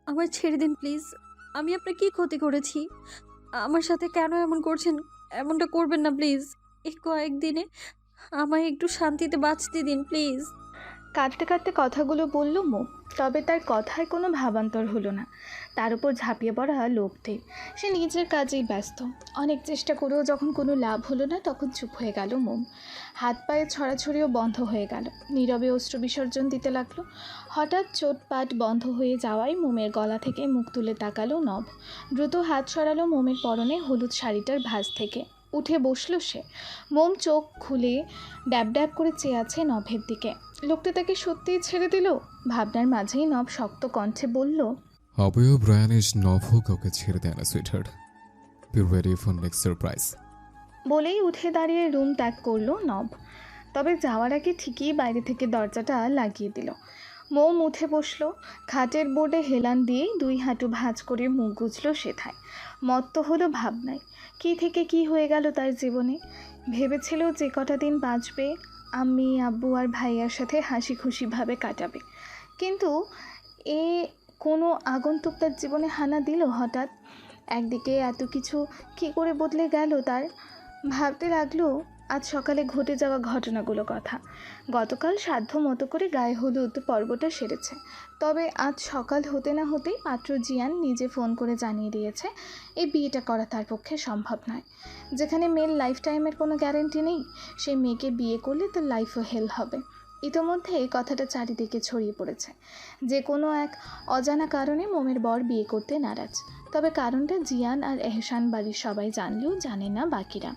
আমায় ছেড়ে দিন প্লিজ। আমি আপনার কি ক্ষতি করেছি? আমার সাথে কেন এমন করছেন? এমনটা করবেন না প্লিজ। এই কয়েকদিনে আমায় একটু শান্তিতে বাঁচতে দিন প্লিজ। কাঁদতে কাঁদতে কথাগুলো বলল মো। তবে তার কথায় কোনো ভাবান্তর হলো না। তার উপর ঝাঁপিয়ে পড়া লোকটি। সে নিজের কাজেই ব্যস্ত। অনেক চেষ্টা করেও যখন কোনো লাভ হলো না তখন চুপ হয়ে গেল মোম। হাত পায়ে ছড়াছড়িও বন্ধ হয়ে গেল। নীরবে অশ্রু বিসর্জন দিতে লাগলো। হঠাৎ চোটপাট বন্ধ হয়ে যাওয়ায় মোমের গলা থেকে মুখ তুলে তাকালো নব। দ্রুত হাত সরালো মোমের পরনে হলুদ শাড়িটার ভাঁজ থেকে। উঠে বসলো সে। মোম চোখ খুলে ড্যাব ড্যাব করে চেয়ে আছে নভের দিকে। লোকটা তাকে সত্যিই ছেড়ে দিল? ভাবনার মাঝেই নব শক্ত কণ্ঠে বলল, অবয়ব রায়ানিশ নভও কাউকে ছেড়ে দেয় না sweetheart. Be ready for next surprise. বলেই উঠে দাঁড়িয়ে রুম ত্যাগ করলো নব। তবে যাওয়ার আগে ঠিকই বাইরে থেকে দরজাটা লাগিয়ে দিল। মোম উঠে বসলো। খাটের বোর্ডে হেলান দিয়ে দুই হাঁটু ভাঁজ করে মুখ গুজল সেথায়। মত্ত হলো ভাবনায়। কী থেকে কি হয়ে গেল তার জীবনে। ভেবেছিল যে কটা দিন বাঁচবে আম্মি আব্বু আর ভাইয়ার সাথে হাসি খুশিভাবে কাটাবে। কিন্তু এ কোনো আগন্তুক তার জীবনে হানা দিল হঠাৎ। একদিকে এত কিছু কী করে বদলে গেল তার। ভাবতে লাগলো আজ সকালে ঘটে যাওয়া ঘটনাগুলো কথা। গতকাল সাধ্য মতো করে গায়ে হলুদ পর্বটা সেরেছে। তবে আজ সকাল হতে না হতেই পাত্র জিয়ান নিজে ফোন করে জানিয়ে দিয়েছে এই বিয়েটা করা তার পক্ষে সম্ভব নয়। যেখানে মেয়ের লাইফ টাইমের কোনো গ্যারেন্টি নেই, সেই মেয়েকে বিয়ে করলে তার লাইফও হেল হবে। ইতোমধ্যে এই কথাটা চারিদিকে ছড়িয়ে পড়েছে। যে কোনো এক অজানা কারণে মোমের বর বিয়ে করতে নারাজ। তবে কারণটা জিয়ান আর এহসান বাড়ির সবাই জানলেও জানে না বাকিরা।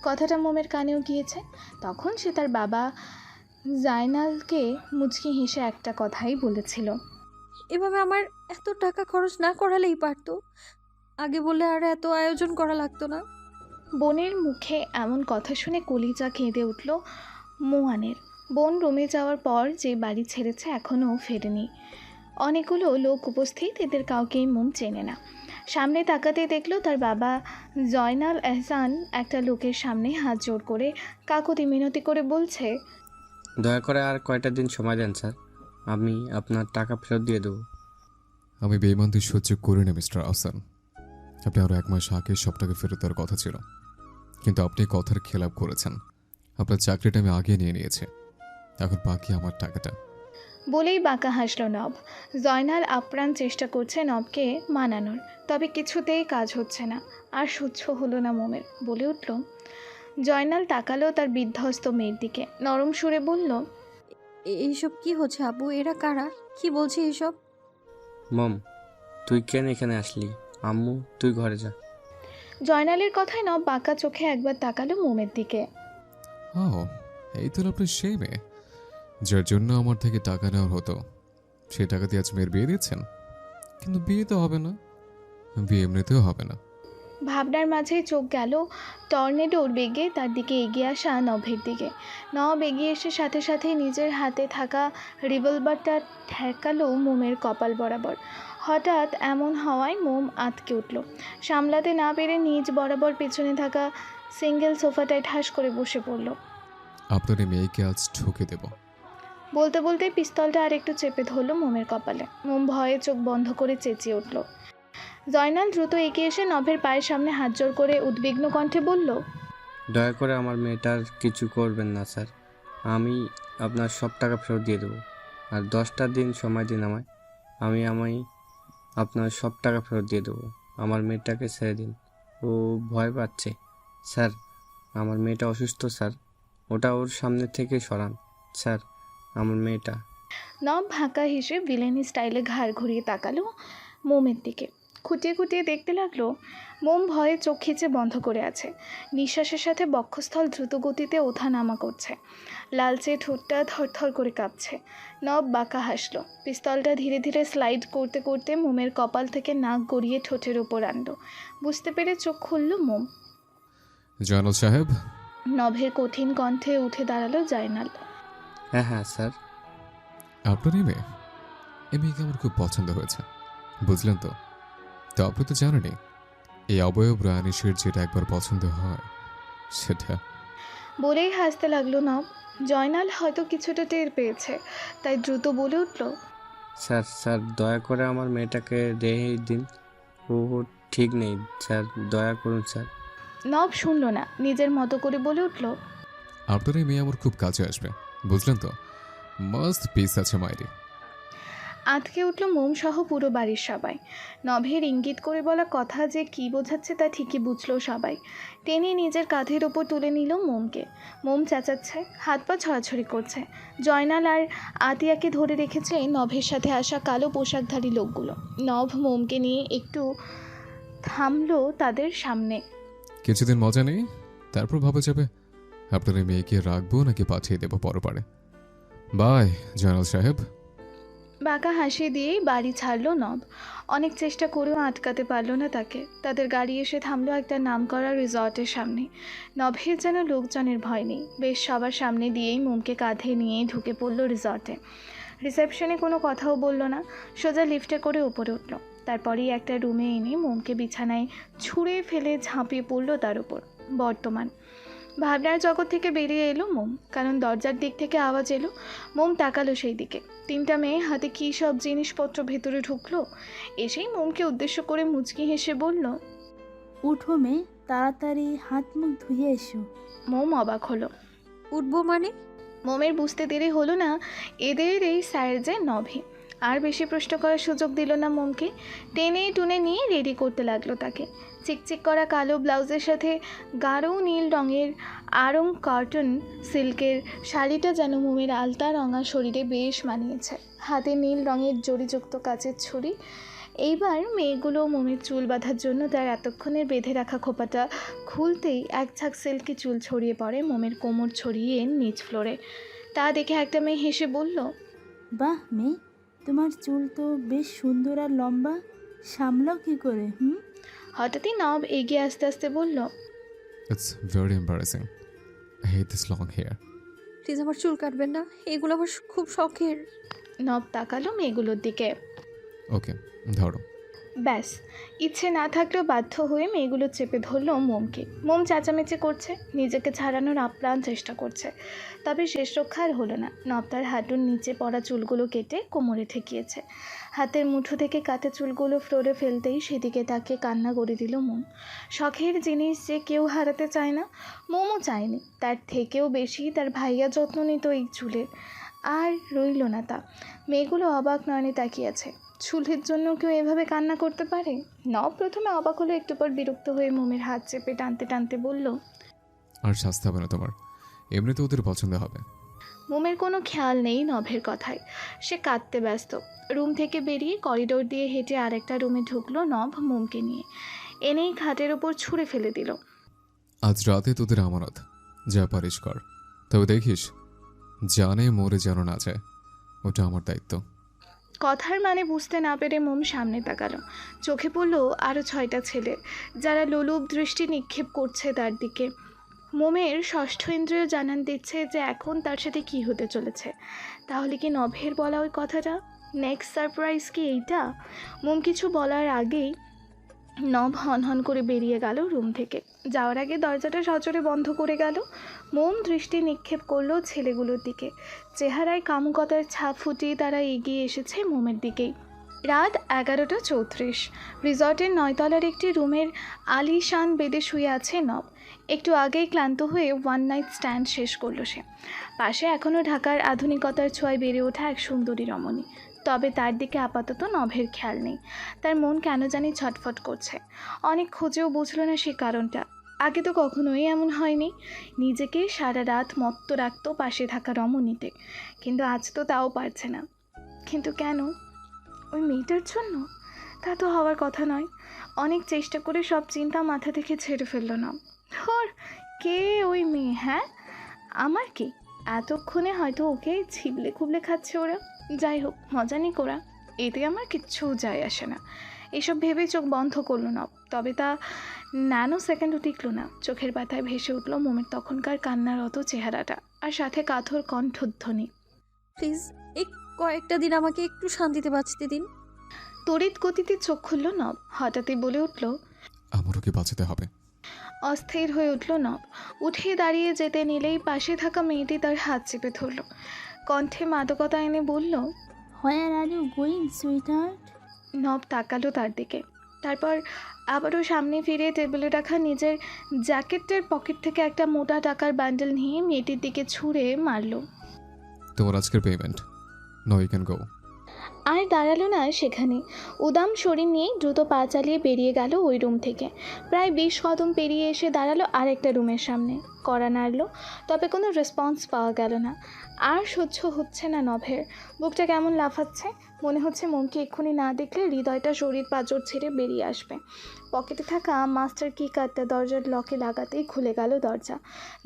কথাটা মোমের কানেও গিয়েছে। তখন সে তার বাবা জায়নালকে মুচকি হেসে একটা কথাই বলেছিল, এভাবে আমার এত টাকা খরচ না করালেই পারতো। আগে বললে আর এত আয়োজন করা লাগতো না। বোনের মুখে এমন কথা শুনে কলিজা কেঁদে উঠল মোয়ানের। বোন রুমে যাওয়ার পর যে বাড়ি ছেড়েছে এখনও ফেরেনি। অনেকগুলো লোক উপস্থিত, এদের কাউকেই মোম চেনে না। সামনে তাকাতে দেখলো তার বাবা জয়নাল এহসান একটা লোকের সামনে হাত জোড় করে কাকুতি মিনতি করে বলছে, দয়া করে আর কয়টা দিন সময় দেন স্যার, আমি আপনার টাকা ফেরত দিয়ে দেবো। আমি বেইমানদের সহ্য করি না মিস্টার আহসান। আপনি আরও 1 মাস আগে সব টাকা ফেরত দেওয়ার কথা ছিল, কিন্তু আপনি কথার খেলাপ করেছেন। আপনার চাকরিটা আমি আগে নিয়ে নিয়েছি, এখন বাকি আমার টাকাটা। বলেই বাঁকা হাসল নব। জয়নাল আপ্রাণ চেষ্টা করছে নবকে মানানোর, তবে কিছুতেই কাজ হচ্ছে না। আর সহ্য হলো না মোমের, বলে উঠল। জয়নাল তাকালো তার বিধ্বস্ত মেয়ের দিকে, নরম সুরে বলল, এইসব কি হচ্ছে আব্বু? এরা কারা? কি বলছে এসব? মম, তুই কেন এখানে আসলি? আম্মু, তুই ঘরে যা। জয়নালের কথায় নব বাঁকা চোখে একবার তাকালো মোমের দিকে। ও, এই তো আপনার সেই মেয়ে যার জন্য আমার থেকে টাকা নেওয়ার হতো। সেই টাকা দিয়ে আজ মেয়ের বিয়ে দিচ্ছেন? কিন্তু বিয়ে তো হবে না, বিয়ে এমনিতেও হবে না। ভাবনার মাঝেই চোখ গেল টর্নেডোর বেগে তার দিকে এগিয়ে আসা নভের দিকে। নব এগিয়ে এসে সাথে সাথে নিজের হাতে থাকা রিভলভারটা ঠেকালো মোমের কপাল বরাবর। হঠাৎ এমন হওয়ায় মোম আঁতকে উঠল। সামলাতে না পেরে নিজ বরাবর পেছনে থাকা সিঙ্গেল সোফাটায় ঠাস করে বসে পড়ল। আপনার এই মেয়েকে আজ ঠকে দেব। বলতে বলতে পিস্তলটা আর একটু চেপে ধরল মোমের কপালে। মোম ভয়ে চোখ বন্ধ করে চেঁচিয়ে উঠল। জয়নাল দ্রুত এগিয়ে এসে নভের পায়ের সামনে হাত জোড় করে উদ্বিগ্ন কণ্ঠে বলল, দয়া করে আমার মেয়েটার কিছু করবেন না স্যার, আমি আপনার সব টাকা ফেরত দিয়ে দেবো। আর 10টা দিন সময় দিন আমায়, আমি আপনার সব টাকা ফেরত দিয়ে দেবো। আমার মেয়েটাকে ছেড়ে দিন, ও ভয় পাচ্ছে স্যার। আমার মেয়েটা অসুস্থ স্যার, ওটা ওর সামনে থেকে সরান স্যার, আমার মেয়েটা। নব ভাঁকা হেসে ভিলেনি স্টাইলে ঘাড় ঘুরিয়ে তাকালো মোমের দিকে। খুঁটিয়ে খুঁটিয়ে দেখতে লাগলো। মোম ভয়ে চোখ খিচে বন্ধ করে আছে। নিঃশ্বাসের সাথে বক্ষস্থল দ্রুত গতিতে ওঠা নামা করছে। লালচে ঠোঁটটা থরথর করে কাঁপছে। নব বাঁকা হাসলো। পিস্তলটা ধীরে ধীরে স্লাইড করতে করতে মোমের কপাল থেকে নাক গড়িয়ে ঠোঁটের ওপর আনলো। বুঝতে পেরে চোখ খুলল মোম। জয়নাল সাহেব। নভের কঠিন কণ্ঠে উঠে দাঁড়ালো জয়নাল। হ্যাঁ হ্যাঁ স্যার। আপনার এই মেয়ে, এই মেয়েকে আমার খুব পছন্দ হয়েছে, বুঝলেন তো? তো আপনি তো জানেনই, এই অবয়ব রায়ানিশের যেটা একবার পছন্দ হয় সেটা। বলেই হাসতে লাগলো নব। জয়নাল হয়তো কিছুটা টের পেয়েছে, তাই দ্রুত বলে উঠল, স্যার স্যার দয়া করে আমার মেয়েটাকে রেহাই দিন। ও ঠিক নেই স্যার, দয়া করুন স্যার। নব শুনল না, নিজের মতো করে বলে উঠল, আপনার এই মেয়ে আমার খুব কাছে আসবে, বুঝলেন তো? মাস্ট পিস আছে মাইরি। আঁতকে উঠল মোম সহ পুরো বাড়ির সবাই। নভের ইঙ্গিত করে বলা কথা যে কী বোঝাচ্ছে তা ঠিকই বুঝল সবাই। টেনে নিজের কাঁধের ওপর তুলে নিল মোমকে। মোম চেঁচাচ্ছে, হাত পা ছড়াছড়ি করছে। জয়নাল আর আতিয়াকে ধরে রেখেছে নভের সাথে আসা কালো পোশাকধারী লোকগুলো। নভ মোমকে নিয়ে একটু থামলো তাদের সামনে। কিছুদিন মজা নেই, তারপর ভাবা যাবে আপনার এই মেয়েকে রাখবো নাকি পাঠিয়ে দেবো পরপারে। বাই জয়নাল সাহেব। বাঁকা হাসি দিয়েই বাড়ি ছাড়লো নব। অনেক চেষ্টা করেও আটকাতে পারল না তাকে। তাদের গাড়ি এসে থামলো একটা নামকরা রিসর্টের সামনে। নভের যেন লোকজনের ভয় নেই, বেশ সবার সামনে দিয়েই মোমকে কাঁধে নিয়েই ঢুকে পড়ল রিসর্টে। রিসেপশনে কোনো কথাও বলল না, সোজা লিফটে করে উপরে উঠল। তারপরেই একটা রুমে এনে মোমকে বিছানায় ছুঁড়ে ফেলে ঝাঁপিয়ে পড়ল তার উপর। বর্তমান ভাবনার জগৎ থেকে বেরিয়ে এলো মোম, কারণ দরজার দিক থেকে আওয়াজ এলো। মোম তাকালো সেই দিকে। তিনটা মেয়ে হাতে কী সব জিনিসপত্র ভেতরে ঢুকলো। এসেই মোমকে উদ্দেশ্য করে মুচকি হেসে বলল, উঠো মেয়ে, তাড়াতাড়ি হাত মুখ ধুয়ে এসো। মোম অবাক হলো। উঠবো মানে? মোমের বুঝতে দেরি হলো না এদের এই স্যার যে নভে। আর বেশি প্রশ্ন করার সুযোগ দিল না মোমকে। টেনে টুনে নিয়ে রেডি করতে লাগলো তাকে। চিকচিক করা কালো ব্লাউজের সাথে গাঢ় নীল রঙের আড়ং কটন সিল্কের শাড়িটা যেন মোমের আলতা রঙা শরীরে বেশ মানিয়েছে। হাতে নীল রঙের জড়িযুক্ত কাচের ছুরি। এইবার মেয়েগুলো মোমের চুল বাঁধার জন্য তার এতক্ষণের বেঁধে রাখা খোপাটা খুলতেই এক ঝাঁক সিল্কি চুল ছড়িয়ে পড়ে মোমের কোমর ছড়িয়ে নিচ ফ্লোরে। তা দেখে একটা মেয়ে হেসে বলল, বাহ মেয়ে, তোমার চুল তো বেশ সুন্দর আর লম্বা, সামলাও কী করে? হঠাৎই নব এগিয়ে আস্তে আস্তে বলল, it's very embarrassing, I hate this long hair. Please আমার চুল কাটবেন না, এগুলো আমার খুব শখের। নব তাকালো মেয়েগুলোর দিকে। ওকে, ধরো। ব্যাস, ইচ্ছে না থাকলেও বাধ্য হয়ে মেয়েগুলো চেপে ধরলো মোমকে। মোম চেঁচামেচি করছে, নিজেকে ছাড়ানোর আপ্রাণ চেষ্টা করছে। তবে শেষ রক্ষা আর হলো না। নব তার হাঁটুর নিচে পড়া চুলগুলো কেটে কোমরে ঠেকিয়েছে। হাতের মুঠো থেকে কাটা চুলগুলো ফ্লোরে ফেলতেই সেদিকে তাকে কান্না করে দিল মোম। শখের জিনিস যে কেউ হারাতে চায় না, মোমও চায়নি। তার থেকেও বেশি তার ভাইয়া যত্ন নিত এই চুলের। আর রইল না তা। মেয়েগুলো অবাক নয়নে তাকিয়ে আছে। চুলের জন্য কেউ এভাবে কান্না করতে পারে? নব প্রথমে অবাক হলো, একটু পর বিরক্ত হয়ে মোমের হাত চেপে টানতে টানতে বলল, আর শাস্তি হবে না তোমার, এমনিতে ওদের পছন্দ হবে। মোমের কোনো খেয়াল নেই নভের কথায়। সে কাঁদতে ব্যস্ত। রুম থেকে বেরিয়ে করিডোর দিয়ে হেঁটে আরেকটা রুমে ঢুকলো নভ মোমকে নিয়ে। এনেই খাটের ওপর ছুঁড়ে ফেলে দিল। আজ রাতে তোদের আমানত, যা পারিস কর, তবে দেখিস জানে মরে যেন না যায়, ওটা আমার দায়িত্ব। কথার মানে বুঝতে না পেরে মোম সামনে তাকালো। চোখে পড়লো আরও 6টা ছেলে, যারা লোলুপ দৃষ্টি নিক্ষেপ করছে তার দিকে। মোমের ষষ্ঠ ইন্দ্রিয় জানান দিচ্ছে যে এখন তার সাথে কি হতে চলেছে। তাহলে কি নভের বলা ওই কথাটা? নেক্সট সারপ্রাইজ কি এইটা? মোম কিছু বলার আগেই নভ হনহন করে বেরিয়ে গেল রুম থেকে। যাওয়ার আগে দরজাটা সজোরে বন্ধ করে গেল। মোম দৃষ্টি নিক্ষেপ করলো ছেলেগুলোর দিকে। চেহারায় কামুকতার ছাপ ফুটিয়ে তারা এগিয়ে এসেছে মোমের দিকেই। রাত 11:34। রিসর্টের 9 তলার একটি রুমের আলিশান বেডে শুয়ে আছে নব। একটু আগেই ক্লান্ত হয়ে ওয়ান নাইট স্ট্যান্ড শেষ করলো সে। পাশে এখনও ঢাকার আধুনিকতার ছোঁয়ায় বেড়ে ওঠা এক সুন্দরী রমণী। তবে তার দিকে আপাতত নভের খেয়াল নেই। তার মন কেন জানি ছটফট করছে। অনেক খুঁজেও বুঝলো না সে কারণটা। আগে তো কখনোই এমন হয়নি। নিজেকে সারা রাত মত্ত রাখত পাশে থাকা রমণীতে, কিন্তু আজ তো তাও পারছে না। কিন্তু কেন? ওই মেয়েটার জন্য? তা তো হওয়ার কথা নয়। অনেক চেষ্টা করে সব চিন্তা মাথা থেকে ছেড়ে ফেললো না। ধর, কে ওই মেয়ে? হ্যাঁ, আমার কি? এতক্ষণে হয়তো ওকে ছিবলে খুবলে খাচ্ছে ওরা। যাই হোক, মজা নিক ওরা, এতে আমার কিচ্ছু যায় আসে না। এসব ভেবে চোখ বন্ধ করলো না। তবে তা ন্যানো সেকেন্ডও টিকলো না। চোখের পাতায় ভেসে উঠল মোমের তখনকার কান্নারত চেহারাটা, আর সাথে কাতর কণ্ঠধ্বনি। প্লিজ এই কয়েকটা দিন আমাকে একটু শান্তিতে বাঁচতে দিন। তড়িৎ গতিতে চোখ খুলল নব। হঠাৎই বলে উঠল, আমারও কি বাঁচাতে হবে? অস্থির হয়ে উঠল নব। উঠে দাঁড়িয়ে যেতে নিলেই পাশে থাকা মেয়েটি তার হাত চেপে ধরল। কণ্ঠে মাদকতা এনে বলল, হোয়ার আর ইউ গোয়িং সুইটহার্ট? নব তাকালো তার দিকে, তারপর আবারও সামনে ফিরে টেবিলে রাখা নিজের জ্যাকেটের পকেট থেকে একটা মোটা টাকার বান্ডেল নিয়ে মেয়েটির দিকে ছুঁড়ে মারলো। তোমার আজকের payment. Now you can go. আর দাঁড়ালো না সেখানে, উদাম শরীর নিয়ে দ্রুত পা চালিয়ে বেরিয়ে গেল ওই রুম থেকে। প্রায় 20 কদম পেরিয়ে এসে দাঁড়ালো আরেকটা রুমের সামনে। কড়া নাড়ল, তবে কোনো রেসপন্স পাওয়া গেল না। আর সহ্য হচ্ছে না নভের, বুকটা কেমন লাফাচ্ছে। মনে হচ্ছে মনকে এক্ষুনি না দেখলে হৃদয়টা শরীর পাঁজর ছেড়ে বেরিয়ে আসবে। পকেটে থাকা মাস্টার কি কাটটা দরজার লকে লাগাতেই খুলে গেল দরজা।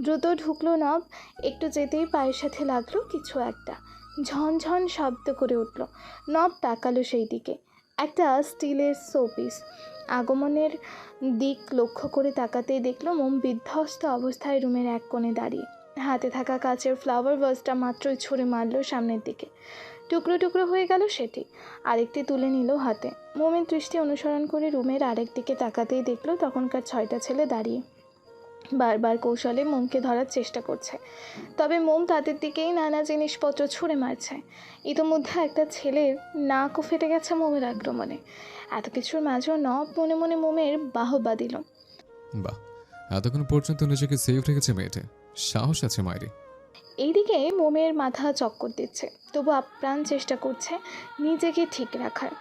দ্রুত ঢুকলো নব, একটু যেতেই পায়ের সাথে লাগলো কিছু একটা। ঝনঝন শব্দ করে উঠল। নব তাকালো সেই দিকে, একটা স্টিলের শোপিস। আগমনের দিক লক্ষ্য করে তাকাতেই দেখলো মোম বিধ্বস্ত অবস্থায় রুমের এক কোণে দাঁড়িয়ে। হাতে থাকা কাচের ফ্লাওয়ার ভাসটা মাত্রই ছুঁড়ে মারল সামনের দিকে। টুকরো টুকরো হয়ে গেল সেটি। আরেকটি তুলে নিল হাতে। মোমের দৃষ্টি অনুসরণ করে রুমের আরেক দিকে তাকাতেই দেখলো তখনকার 6টা ছেলে দাঁড়িয়ে বারবার কৌশলে মোমকে ধরার চেষ্টা করছে। তবে মোম তাদের দিকেই নানা জিনিসপত্র ছুঁড়ে মারছে। ইতোমধ্যে একটা ছেলের নাকও ফেটে গেছে মোমের আক্রমণে। এত কিছুর মাঝেও নব মনে মনে মোমের বাহবা দিল। বাহ, এতক্ষণ পর্যন্ত নিজেকে সেফ রেখেছে মেয়েটে। সাহস আছে মায়েরি। এইদিকে মোমের মাথা চক্কর দিচ্ছে, তবু আপ্রাণ চেষ্টা করছে নিজেকে ঠিক রাখার।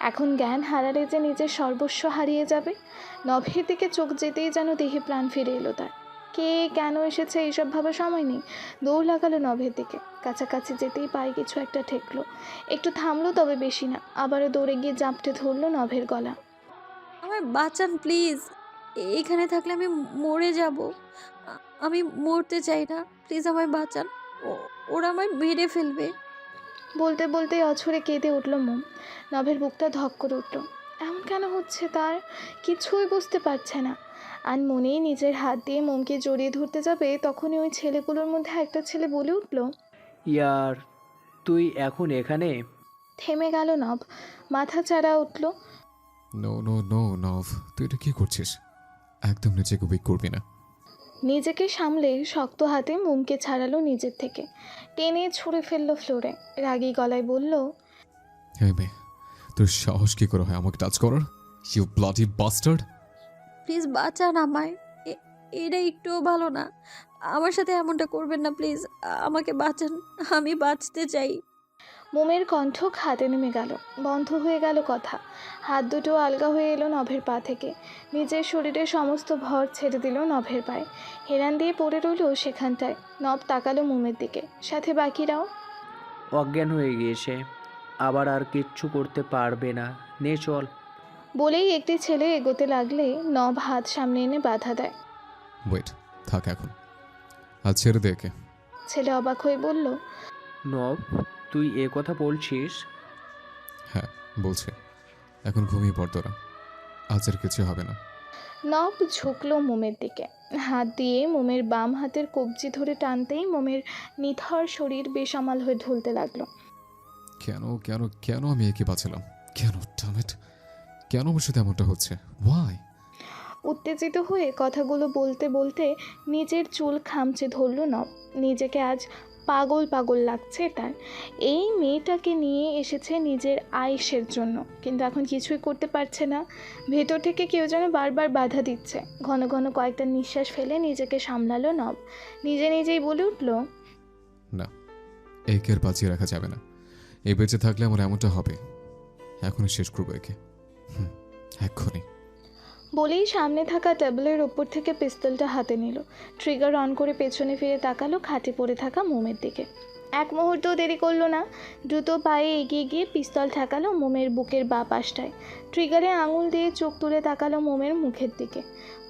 এখন জ্ঞান হারালে যে নিজের সর্বস্ব হারিয়ে যাবে। নভের দিকে চোখ যেতেই যেন দেহে প্রাণ ফিরে এলো তার। কে কেন এসেছে এইসব ভাবার সময় নেই। দৌড় লাগালো নভের দিকে। কাছাকাছি যেতেই পায়ে কিছু একটা ঠেকলো। একটু থামলো, তবে বেশি না। আবারও দৌড়ে গিয়ে জাপটে ধরলো নভের গলা। আমায় বাঁচান প্লিজ, এখানে থাকলে আমি মরে যাব। আমি মরতে চাই না, প্লিজ আমায় বাঁচান। ওরা আমায় মেরে ফেলবে। বলতে বলতেই অঝরে কেঁদে উঠল মোম। নভের বুকটা ধক করে উঠল। এমন কেন হচ্ছে তার কিছুই বুঝতে পারছে না। আর মনেই নিজের হাত দিয়ে মোমকে জড়িয়ে ধরতে যাবে, তখনই ওই ছেলেগুলোর মধ্যে একটা ছেলে বলে উঠল। ইয়ার, তুই এখন এখানে? থেমে গেল নভ, মাথা চারা উঠল। নো নো নো নভ, তুই এটা কি করছিস? একদম নিজেকে উইক করবি না। নিজেকে সামলে শক্ত হাতে মোমকে ছাড়ালো নিজের থেকে, টেনে ছুঁড়ে ফেললো ফ্লোরে। রাগী গলায় বলল, হ্যাঁ মেয়ে, তোর সাহস কি করে হয় আমাকে টাচ করার? You bloody bastard. প্লিজ বাঁচান আমায়। এটা একটুও ভালো না। আমার সাথে এমনটা করবেন না প্লিজ। আমাকে বাঁচান, আমি বাঁচতে চাই। মোমের কণ্ঠ খাটে নেমে গেল, বন্ধ হয়ে গেল কথা। হাত দুটো আলগা হয়ে এলো নভের পা থেকে। নিজের শরীরের সমস্ত ভর ছেড়ে দিল নভের পায়ে। হেরান দিয়ে পড়ে রইল সেখানটায়। নভ তাকালো মোমের দিকে, সাথে বাকিরাও। অজ্ঞান হয়ে গিয়েছে, আবার আর কিচ্ছু করতে পারবে না, নে চল। বলেই একটি ছেলে এগোতে লাগলে নভ হাত সামনে এনে বাধা দেয়। ওয়েট, থাক এখন। আজ ছেড়ে দে একে। ছেলে অবাক হয়ে বলল, নব, তুই এ কথা বলছিস? হ্যাঁ বলছে। এখন ঘুমিয়ে পড় তোরা, আজ আর কিছু হবে না। নব ঝুঁকলো মোমের দিকে। হাত দিয়ে মোমের বাম হাতের কবজি ধরে টানতেই মোমের নিথর শরীর বেসামাল হয়ে ঢুলতে লাগলো। কেন কেন কেন আমি একে বাঁচালাম? কেন ডামেট, কেন আমার সাথে এমনটা হচ্ছে? ওয়াই? উত্তেজিত হয়ে কথাগুলো বলতে বলতে নিজের চুল খামচে ধরল নব। নিজেকে আজ পাগল পাগল লাগছে তার। এই মেয়েটাকে নিয়ে এসেছে নিজের আয়েশের জন্য, কিন্তু এখন কিছুই করতে পারছে না। ভেতর থেকে কেউ যেন বারবার বাধা দিচ্ছে। ঘন ঘন কয়েকটা নিঃশ্বাস ফেলে নিজেকে সামলালো নব। নিজে নিজেই বলে উঠল, না, একে আর বাঁচিয়ে রাখা যাবে না। এই বেঁচে থাকলে আমার এমনটা হবে। এখনই শেষ করবো একে, এক্ষুনি। বলেই সামনে থাকা টেবিলের ওপর থেকে পিস্তলটা হাতে নিল। ট্রিগার অন করে পেছনে ফিরে তাকালো খাটে পড়ে থাকা মোমের দিকে। এক মুহূর্তও দেরি করলো না, দ্রুত পায়ে এগিয়ে গিয়ে পিস্তল ঠেকালো মোমের বুকের বাঁ পাশটায়। ট্রিগারে আঙুল দিয়ে চোখ তুলে তাকালো মোমের মুখের দিকে।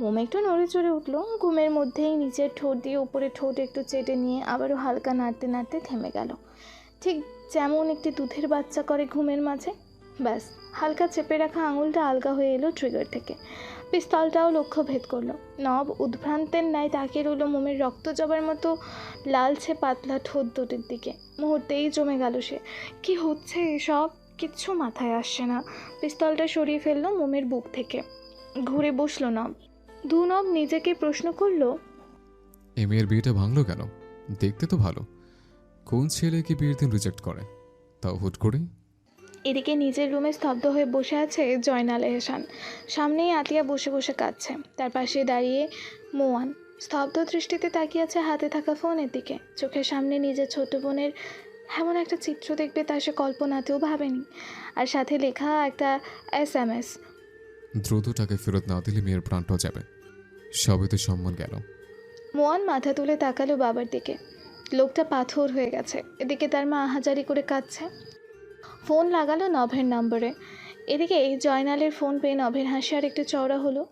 মোম একটু নড়ে চড়ে উঠলো। ঘুমের মধ্যেই নিচের ঠোঁট দিয়ে উপরে ঠোঁট একটু চেটে নিয়ে আবারও হালকা নাড়তে নাড়তে থেমে গেল, ঠিক যেমন একটি দুধের বাচ্চা করে ঘুমের মাঝে। ব্যাস, হালকা চেপে রাখা আঙুলটা আলগা হয়ে এলো ট্রিগার থেকে। পিস্তলটাও লক্ষ্য ভেদ করলো। নব উদ্ভ্রান্তের ন্যায় তাকিয়ে রইল মোমের রক্ত জবার মতো লালচে পাতলা ঠোঁট দুটির দিকে। মুহূর্তেই জমে গেল সে। কি হচ্ছে এসব? কিচ্ছু মাথায় আসছে না। পিস্তলটা সরিয়ে ফেললো মোমের বুক থেকে। ঘুরে বসলো নব। নব নিজেকে প্রশ্ন করলো, এই মেয়ের বিয়েটা ভাঙলো কেন? দেখতে তো ভালো। কোন ছেলে কি বিয়ের দিন রিজেক্ট করে, তাও হুট করে? এদিকে নিজের রুমে স্তব্ধ হয়ে বসে আছে জয়নাল এহসান। সামনেই আতিয়া বসে বসে কাঁদছে, তার পাশে দাঁড়িয়ে মোয়ান স্তব্ধ দৃষ্টিতে তাকিয়ে আছে হাতে থাকা ফোনের দিকে। চোখের সামনে নিজের ছোট বোনের এমন একটা চিত্র দেখবে তা সে কল্পনাতেও ভাবেনি। আর সাথে লেখা একটা SMS। দ্রুত টাকা ফেরত না দিলে মেয়ের প্রাণটাও যাবে। সবে তো সম্মান গেল। মোয়ান মাথা তুলে তাকালো বাবার দিকে। লোকটা পাথর হয়ে গেছে। এদিকে তার মা আহাজারি করে কাঁদছে। ফোন লাগালো নভের নম্বরে। এদিকে জয়নালের ফোন পেয়ে নভের হাসি আর একটু চওড়া হলো।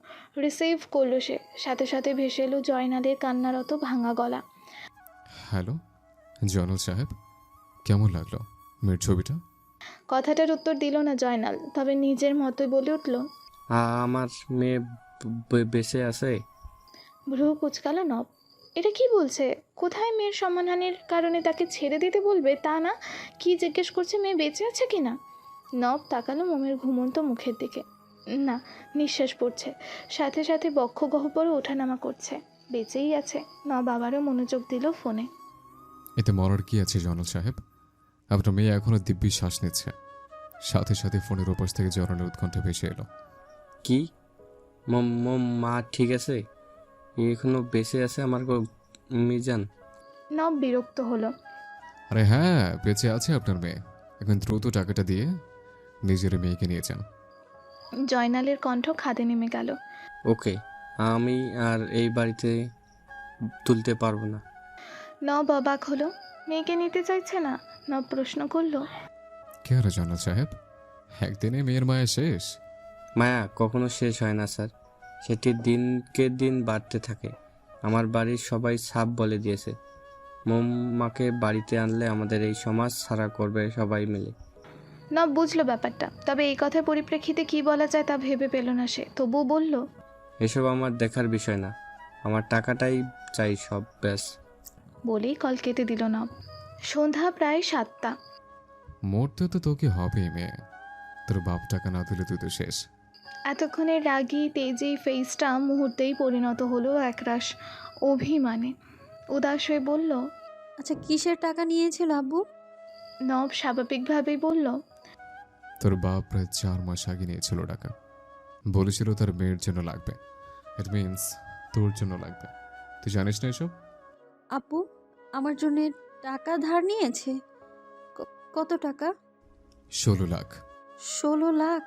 রিসিভ করলো সে। সাথে সাথে ভেসে এলো জয়নালের কান্নারত ভাঙা গলা। হ্যালো জয়নাল সাহেব, কেমন লাগলো মেয়ের ছবিটা? কথাটার উত্তর দিল না জয়নাল, তবে নিজের মতোই বলে উঠল। আমার মেয়ে বেঁচে আছে? ভ্রু কুচকালো নব। এটা কি বলছে? কোথায় মেয়ের সম্মানহানির কারণে তাকে ছেড়ে দিতে বলবে তা না, কি জিজ্ঞেস করছে মেয়ে বেঁচে আছে কি না। নব তাকালো মোমের ঘুমন্ত মুখের দিকে। না, নিঃশ্বাস পড়ছে, সাথে সাথে বক্ষ গহ্বরে ওঠানামা করছে। বেঁচেই আছে। নব আবারও মনোযোগ দিল ফোনে। এতে মরার কি আছে জয়নাল সাহেব? আপনার মেয়ে এখনো দিব্যি শ্বাস নিচ্ছে। সাথে সাথে ফোনের ওপাশ থেকে জয়নালের উৎকণ্ঠা ভেসে এলো। কি? মা ঠিক আছে? এখনো বেঁচে আছে আমার মিজান? নব বিরক্ত হলো। আরে হ্যাঁ, বেঁচে আছে আপনার মেয়ে। এখন দ্রুত টাকাটা দিয়ে নিজের মেয়েকে নিয়ে যান। জয়নালের কণ্ঠ খাদে নেমে গেল। ওকে, আমি আর এই বাড়িতে তুলতে পারবো না। নব অবাক হলো। মেয়েকে নিতে চাইছে না? নব প্রশ্ন করলো। কে আর জয়নাল সাহেব, একদিনে মেয়ের মায়া শেষ? মায়া কখনো শেষ হয় না স্যার, সেটি দিনকে দিন বাড়তে থাকে। আমার বাড়ির সবাই সাপ বলে দিয়েছে। মাকে বাড়িতে আনলে আমাদের এই সমাজ ছাড়া করবে সবাই মিলে। নব বুঝলো ব্যাপারটা, তবে এই কথার পরিপ্রেক্ষিতে কি বলা যায় তা ভেবে পেল না সে। তবুও বলল, এসব আমার দেখার বিষয় না, আমার টাকাটাই চাই সব, ব্যাস। বলেই কল কেটে দিল নব। সন্ধ্যা প্রায় 7টা। মরতে তো তোকে হবেই মেয়ে, তোর বাপ টাকা না দিলে তুই তো শেষ। এতক্ষণের রাগী তেজি ফেসটা মুহূর্তেই পরিণত হলো একরাশ অভিমানে। উদাস হয়ে বলল। আচ্ছা, কিসের টাকা নিয়েছিল আব্বু? নব স্বাভাবিকভাবেই বলল। তোর বাপ প্রায় 4 মাস আগে নিয়েছিল টাকা। বলেছিল তার মেয়ের জন্য লাগবে। ইট মিনস তোর জন্য লাগবে। তুই জানিস না এসব? আব্বু আমার জন্য টাকা ধার নিয়েছে? কত টাকা? 16 লাখ। 16 লাখ?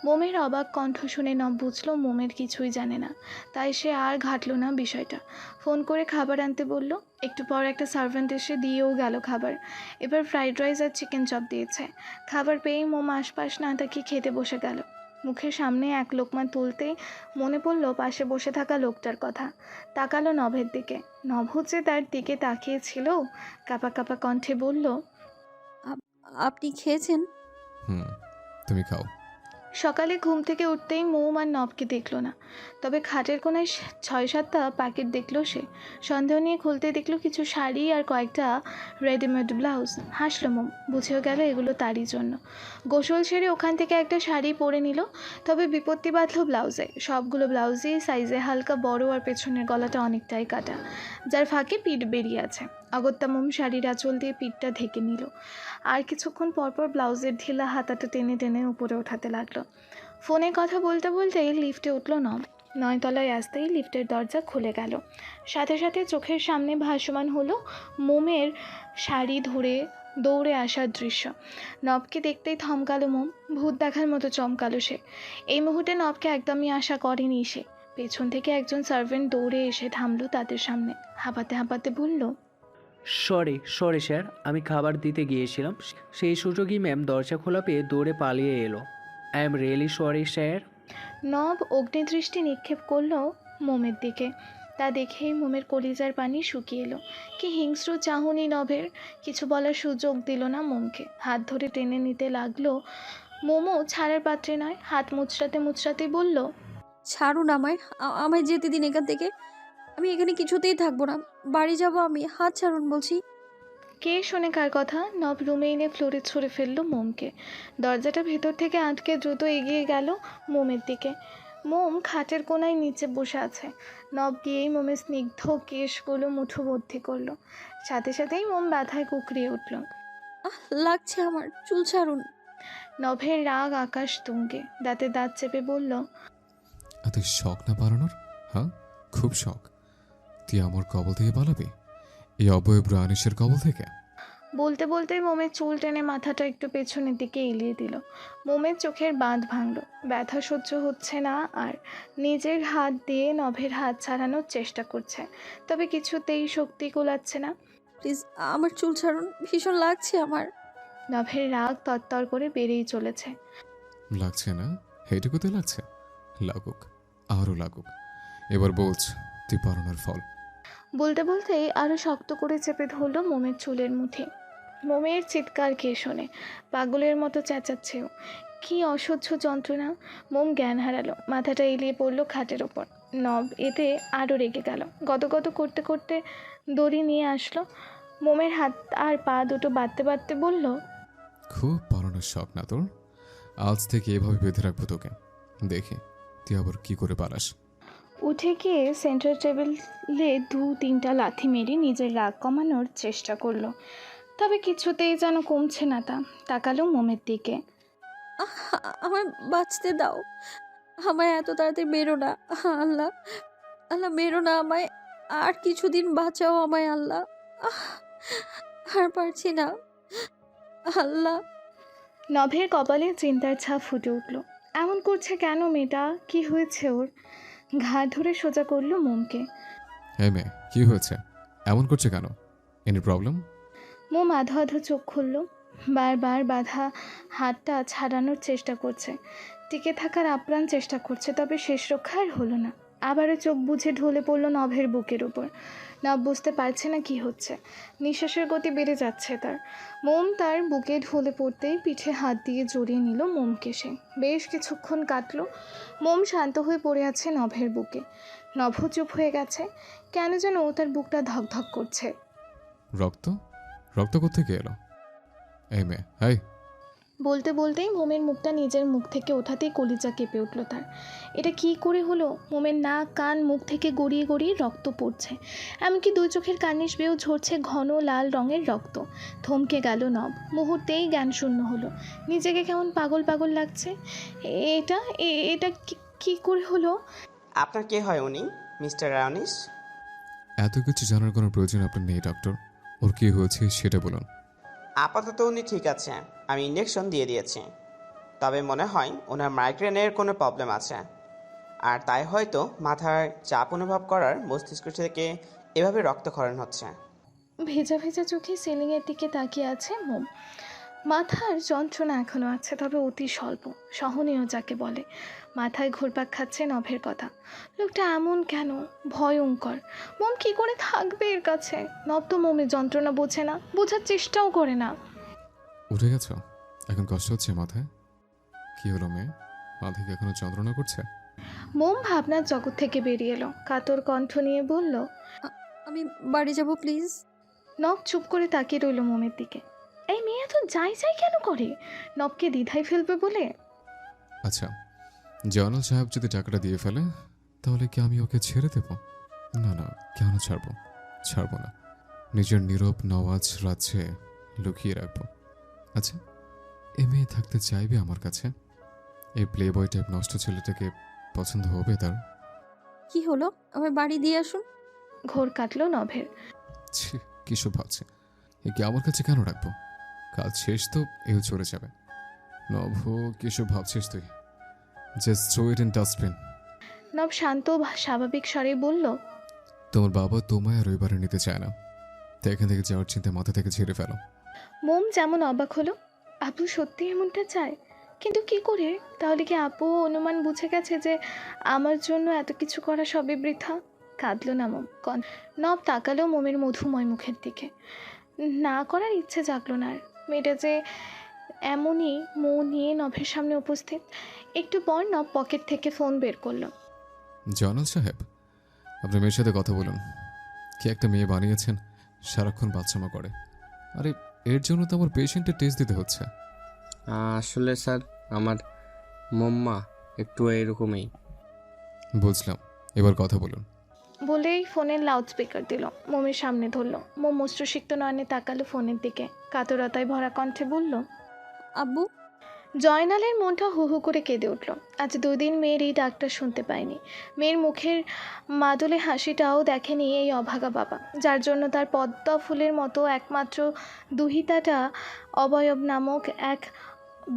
মোমের অবাক কণ্ঠ শুনে নব বুঝলো মোমের কিছুই জানে না। তাই সে আর ঘাটল না বিষয়টা। ফোন করে খাবার আনতে বলল। একটু পর একটা সার্ভেন্ট এসে দিয়েও গেল খাবার। এবার ফ্রাইড রাইস আর চিকেন চপ দিয়েছে। খাবার পেয়েই মোম আশপাশ না তাকিয়ে খেতে বসে গেল। মুখের সামনে এক লোকমা তুলতেই মনে পড়ল পাশে বসে থাকা লোকটার কথা। তাকালো নভের দিকে। নভ যে তার দিকে তাকিয়েছিল। কাঁপা কাঁপা কণ্ঠে বলল। আপনি খেয়েছেন? তুমি খাও। সকালে ঘুম থেকে উঠতেই মৌম আর নবকে দেখল না, তবে খাটের কোনায় 6-7টা প্যাকেট দেখল সে। সন্দেহ নিয়ে খুলতে দেখল কিছু শাড়ি আর কয়েকটা রেডিমেড ব্লাউজ। হাসল মোম, বুঝেও গেল এগুলো তারই জন্য। গোসল সেরে ওখান থেকে একটা শাড়ি পরে নিল, তবে বিপত্তি বাঁধল ব্লাউজে। সবগুলো ব্লাউজই সাইজে হালকা বড় আর পেছনের গলাটা অনেকটাই কাটা, যার ফাঁকে পিঠ বেরিয়ে আছে। অগত্যা মোম শাড়ির আঁচল দিয়ে পিঠটা ঢেকে নিল। আর কিছুক্ষণ পরপর ব্লাউজের ঢিলা হাতাটা টেনে টেনে উপরে ওঠাতে লাগলো। ফোনে কথা বলতে বলতেই লিফটে উঠল নব। 9 তলায় আসতেই লিফটের দরজা খুলে গেল। সাথে সাথে চোখের সামনে ভাসমান হলো মোমের শাড়ি ধরে দৌড়ে আসার দৃশ্য। নবকে দেখতেই থমকালো মোম, ভূত দেখার মতো চমকালো সে। এই মুহূর্তে নবকে একদমই আশা করেনি সে। পেছন থেকে একজন সার্ভেন্ট দৌড়ে এসে থামলো তাদের সামনে। হাঁপাতে হাঁপাতে বলল। সরি স্যার, আমি খাবার দিতে গিয়েছিলাম, সেই সুযোগই ম্যাম দরজা খোলা পেয়ে দৌড়ে পালিয়ে এলো। I am really sorry sir. নব অগ্নিদৃষ্টি নিক্ষেপ করলো মোমের দিকে। তা দেখেই মোমের কলিজার পানি শুকিয়ে এলো। কি হিংস্র চাহনি নভের! কিছু বলার সুযোগ দিল না মোমকে। হাত ধরে টেনে নিতে লাগলো। মোমো ছাড়ার পাত্রে নয়, হাত মুচড়াতে মুচড়াতেই বলল। ছাড়ুন আমায়, আমায় যেতে দিন এখান থেকে। আমি এখানে কিছুতেই থাকবো না, বাড়ি যাব আমি। হাত ছাড়ুন বলছি। কে শোনে কার কথা? নব রুমে এনে ফ্লোরে ছুঁড়ে ফেললো মোমকে। দরজাটা ভেতর থেকে আটকে দ্রুত এগিয়ে গেল মোমের দিকে। মোম খাটের কোনায় নিচে বসে আছে। নব গিয়েই মোমের স্নিগ্ধ কেশগুলো মুঠোবদ্ধি করলো। সাথে সাথেই মোম ব্যথায় কুকড়িয়ে উঠল। লাগছে আমার, চুল ছাড়ুন। নভের রাগ আকাশ তুঙ্গে, দাঁতে দাঁত চেপে বলল, এত শখ না বাড়ানোর? হ্যাঁ, খুব শখ। তুই আমার কবল থেকে পালাবি, এই অবয়ব আনিসের কবল থেকে? বলতে বলতেই মোমের চুল টেনে মাথাটা একটু পেছনের দিকে এলিয়ে দিল। মোমের চোখের বাঁধ ভাঙল, ব্যথা সহ্য হচ্ছে না আর। নিজের হাত দিয়ে নভের হাত ছাড়ানোর চেষ্টা করছে, তবে কিছুতেই শক্তি কুলাচ্ছে না। প্লিজ আমার চুল ছাড়ুন, ভীষণ লাগছে আমার। নভের রাগ তরতর করে বেড়েই চলেছে। লাগছে না? এইটুকুতে লাগছে? লাগুক, আরও লাগুক। এবার বলছ তুই পারনার ফল। বলতে বলতেই আরো শক্ত করে চেপে ধরল মোমের চুলের মুঠি। মোমের চিৎকার কে শোনে, পাগলের মতো চেঁচাচ্ছেও। কি অসহ্য যন্ত্রণা! মোম জ্ঞান হারালো, মাথাটা এলিয়ে পড়লো খাটের ওপর। নব এতে আরও রেগে গেল, গদগদ করতে করতে দড়ি নিয়ে আসলো। মোমের হাত আর পা দুটো বাঁধতে বাঁধতে বলল, খুব পালানোর শখ না তোর? আজ থেকে এভাবে বেঁধে রাখবো তোকে, দেখি তুই আবার কি করে পালাস। উঠে গিয়ে সেন্টার টেবিলে 2-3টা লাথি মেরে নিজের রাগ কমানোর চেষ্টা করলো, তবে কিছুতেই যেন কমছে না তা। তাকালো মোমের দিকে। আহ, আমায় বাঁচতে দাও, আমায় এত তাড়াতাড়ি মেরো না। আল্লাহ, আল্লাহ মেরো না আমায়, আর কিছুদিন বাঁচাও আমায় আল্লাহ। আহ, আর পারছি না আল্লাহ। নভের কপালে চিন্তার ছাপ ফুটে উঠল। এমন করছে কেন মেয়েটা? কি হয়েছে ওর? ঘাড় ধরে সোজা করলো মোমকে। হ্যাঁ মেয়ে, কি হয়েছে? এমন করছে কেন? Any problem? মোম আধো আধো চোখ খুলল, বারবার বাঁধা হাতটা ছাড়ানোর চেষ্টা করছে, টিকে থাকার আপ্রাণ চেষ্টা করছে, তবে শেষ রক্ষা আর হলো না। আবারও চোখ বুঝে ঢলে পড়ল নভের বুকের উপর। নভ বুঝতে পারছে না কি হচ্ছে, নিঃশ্বাসের গতি বেড়ে যাচ্ছে তার। মোম তার বুকে ঢলে পড়তেই পিঠে হাত দিয়ে জড়িয়ে নিল মোমকে সে। বেশ কিছুক্ষণ কাটলো। মোম শান্ত হয়ে পড়ে আছে নভের বুকে। নভও চুপ হয়ে গেছে, কেন যেন তার বুকটা ধকধক করছে। রক্ত? রক্ত কোত্থেকে এলো? এই মেয়ে, হাই! বলতে বলতেই মোমের মুখটা নিজের মুখ থেকে ওঠাতেই কলিজা কেঁপে উঠল তার। এটা কি করে হলো? মোমের নাক কান মুখ থেকে গড়িয়ে গড়িয়ে রক্ত পড়ছে, এমনকি দুই চোখের কার্নিশ বেয়েও ঝরছে ঘন লাল রঙের রক্ত। থমকে গেল নব, মুহূর্তেই জ্ঞান শূন্য হলো। নিজেকে কেমন পাগল পাগল লাগছে। এটা এটা কি করে হলো? আপনার কে হয় উনি, মিস্টার রাওনিস? এত কিছু জানার কোনো প্রয়োজন আপনার নেই ডক্টর। ওর কি হয়েছে সেটা বলুন। আপাতত উনি ঠিক আছে, আমি ইঞ্জেকশন দিয়ে দিয়েছি। তবে মনে হয় ওনার মাইগ্রেনের কোনো প্রবলেম আছে, আর তাই হয়তো মাথার চাপ অনুভব করার মস্তিষ্ক থেকে এভাবে রক্তক্ষরণ হচ্ছে। ভেজা ভেজা চোখে সিলিংয়ের দিকে তাকিয়ে আছে মোম। মাথার যন্ত্রণা এখনও আছে, তবে অতি স্বল্প, সহনীয় যাকে বলে। মাথায় ঘুরপাক খাচ্ছে নভের কথা। লোকটা এমন কেন? ভয়ঙ্কর। মোম কি করে থাকবে এর কাছে? নব তো মোমের যন্ত্রণা বোঝে না, বোঝার চেষ্টাও করে না। উঠে গেছো? এখন কষ্ট হচ্ছে মাথায়? কি হলো মেয়ে, মাথায় কি এখনো যন্ত্রণা করছে? মোম ভাবনার জগৎ থেকে বেরিয়ে এলো, কাতর কণ্ঠ নিয়ে বলল। আমি বাড়ি যাব প্লিজ। নব চুপ করে তাকিয়ে রইল মোমের দিকে। এই মেয়ে তো যাই যাই কেন করে? নবকে দ্বিধায় ফেলবে বলে? আচ্ছা, জয়নাল সাহেব যদি টাকাটা দিয়ে ফেলে তাহলে কি আমি ওকে ছেড়ে দেব? না না, কেন ছাড়বো? ছাড়বো না। নিজের নীরব নওয়াজ রাজ্যে লুকিয়ে রাখবো। আচ্ছা, এ মেয়ে থাকতে চাইবে আমার কাছে? এই প্লে বয় টাইপ নষ্ট ছেলেটাকে পছন্দ হবে তার? কি হলো, আমার বাড়ি দিয়ে আসুন। ঘোর কাটলো নভের। ছি, কিসব ভাবছে? একে আমার কাছে কেন রাখবো? কাজ শেষ তো এও চলে যাবে। নভ, কিসব ভাবছিস তুই? Just throw it in dustbin. Nab শান্ত স্বাভাবিক স্বরে বলল। তোমার বাবা তোমায় আর রবিবারে নিতে চায় না, তাই এখান থেকে যাওয়ার চিন্তা মাথা থেকে ঝেড়ে ফেলো। মোম যেমন অবাক হলো, আপু সত্যি এমনটা চায়? কিন্তু কি করে? তাহলে কি আপু অনুমান বুঝে গেছে যে আমার জন্য এত কিছু করা সবই বৃথা? কাঁদলো না মোম। নব তাকালো মোমের মধুময় মুখের দিকে। না করার ইচ্ছে জাগলো না আর। মেয়েটা যে এমনই মৌ নিয়ে নভের সামনে উপস্থিত। একটু পর নব পকেট থেকে ফোন বের করলো। জয়নাল সাহেব, আপনার মেয়ের সাথে কথা বলুন। কি একটা মেয়ে বানিয়েছেন, সারাক্ষণ বাচ্চামা করে। আরে এর জন্য তো আমার পেশেন্টের টেস্ট দিতে হচ্ছে। আসলে স্যার, আমার মম্মা একটু এরকমই। বুঝলাম, এবার কথা বলুন। বলেই ফোনের লাউড স্পিকার দিল, মোমের সামনে ধরলো। মোম অশ্রুসিক্ত নয়নে তাকালো ফোনের দিকে, কাতরতায় ভরা কণ্ঠে বলল। আব্বু। জয়নালের মনটা হু হু করে কেঁদে উঠল। আজ 2 দিন মেয়ের এই ডাকটা শুনতে পায়নি। মেয়ের মুখের মাদুলে হাসিটাও দেখেনি এই অভাগা বাবা, যার জন্য তার পদ্মা ফুলের মতো একমাত্র দুহিতাটা অবয়ব নামক এক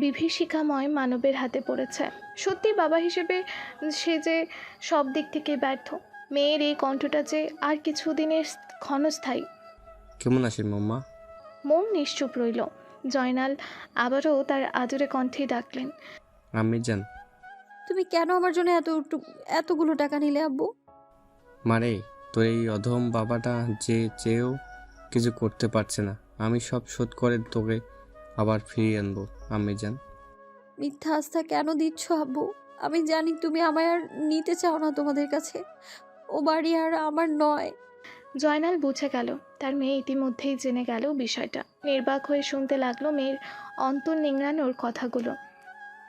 বিভীষিকাময় মানবের হাতে পড়েছে। সত্যি বাবা হিসেবে সে যে সব দিক থেকে ব্যর্থ। মেয়ের এই কণ্ঠটা যে আর কিছুদিনের ক্ষণস্থায়ী। কেমন আছেন মাম্মা? মন নিশ্চুপ রইল। জয়নাল আবারও তার আদুরে কণ্ঠে ডাকলেন, আম্মি জান। তুমি কেন আমার জন্য এতগুলো টাকা নিলে আব্বু? মারে, তোর এই অধম বাবাটা যে চেয়েও কিছু করতে পারছে না। আমি সব শোধ করে তোকে আবার ফিরিয়ে আনবো আম্মি জান। মিথ্যা আস্থা কেন দিচ্ছ আব্বু? আমি জানি তুমি আমায় আর নিতে চাও না তোমাদের কাছে। ও বাড়ি আর আমার নয়। জয়নাল বুঝে গেল তার মেয়ে ইতিমধ্যেই জেনে গেল বিষয়টা। নির্বাক হয়ে শুনতে লাগলো মেয়ের অন্তর নিংড়ানোর কথাগুলো।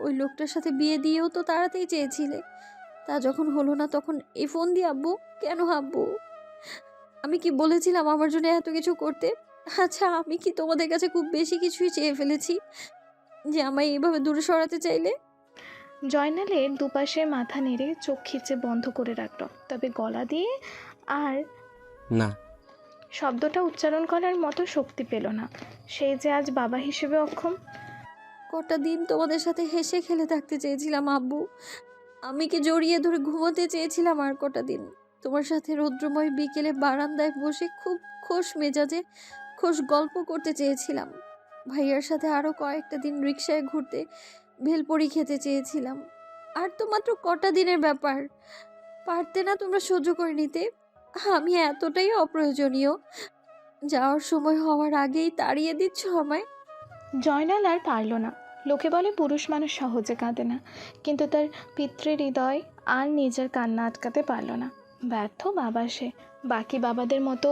ওই লোকটার সাথে বিয়ে দিয়েও তো তাড়াতেই চেয়েছিলে। তা যখন হলো না তখন এই ফোন দিয়ে আব্বু? কেন আব্বু? আমি কি বলেছিলাম আমার জন্য এত কিছু করতে? আচ্ছা, আমি কি তোমাদের কাছে খুব বেশি কিছুই চেয়ে ফেলেছি যে আমায় এইভাবে দূরে সরাতে চাইলে? জয়নালের দুপাশে মাথা নেড়ে চোখ খিচে বন্ধ করে রাখল, তবে গলা দিয়ে আর না। শব্দটা উচ্চারণ করার মতো শক্তি পেল না। সে যে আজ বাবা হিসেবে অক্ষম। কটা দিন তোমাদের সাথে হেসে খেলে থাকতে চেয়েছিলাম আব্বু। আমি কি জড়িয়ে ধরে ঘুমোতে চেয়েছিলাম আর কটা দিন। তোমার সাথে রৌদ্রময় বিকেলে বারান্দায় বসে খুব খোশ মেজাজে খোশ গল্প করতে চেয়েছিলাম। ভাইয়ার সাথে আরও কয়েকটা দিন রিকশায় ঘুরতে ভেলপুরি খেতে চেয়েছিলাম। আর তো মাত্র কটা দিনের ব্যাপার। পারতে না তোমরা সহ্য করে নিতে? আমি এতটাই অপ্রয়োজনীয়? যাওয়ার সময় হওয়ার আগেই তাড়িয়ে দিচ্ছ আমায়। জয়নাল আর পারল না। লোকে বলে পুরুষ মানুষ সহজে কাঁদে না, কিন্তু তার পিতৃহৃদয় আর নিজের কান্না আটকাতে পারল না। ব্যর্থ বাবা সে। বাকি বাবাদের মতো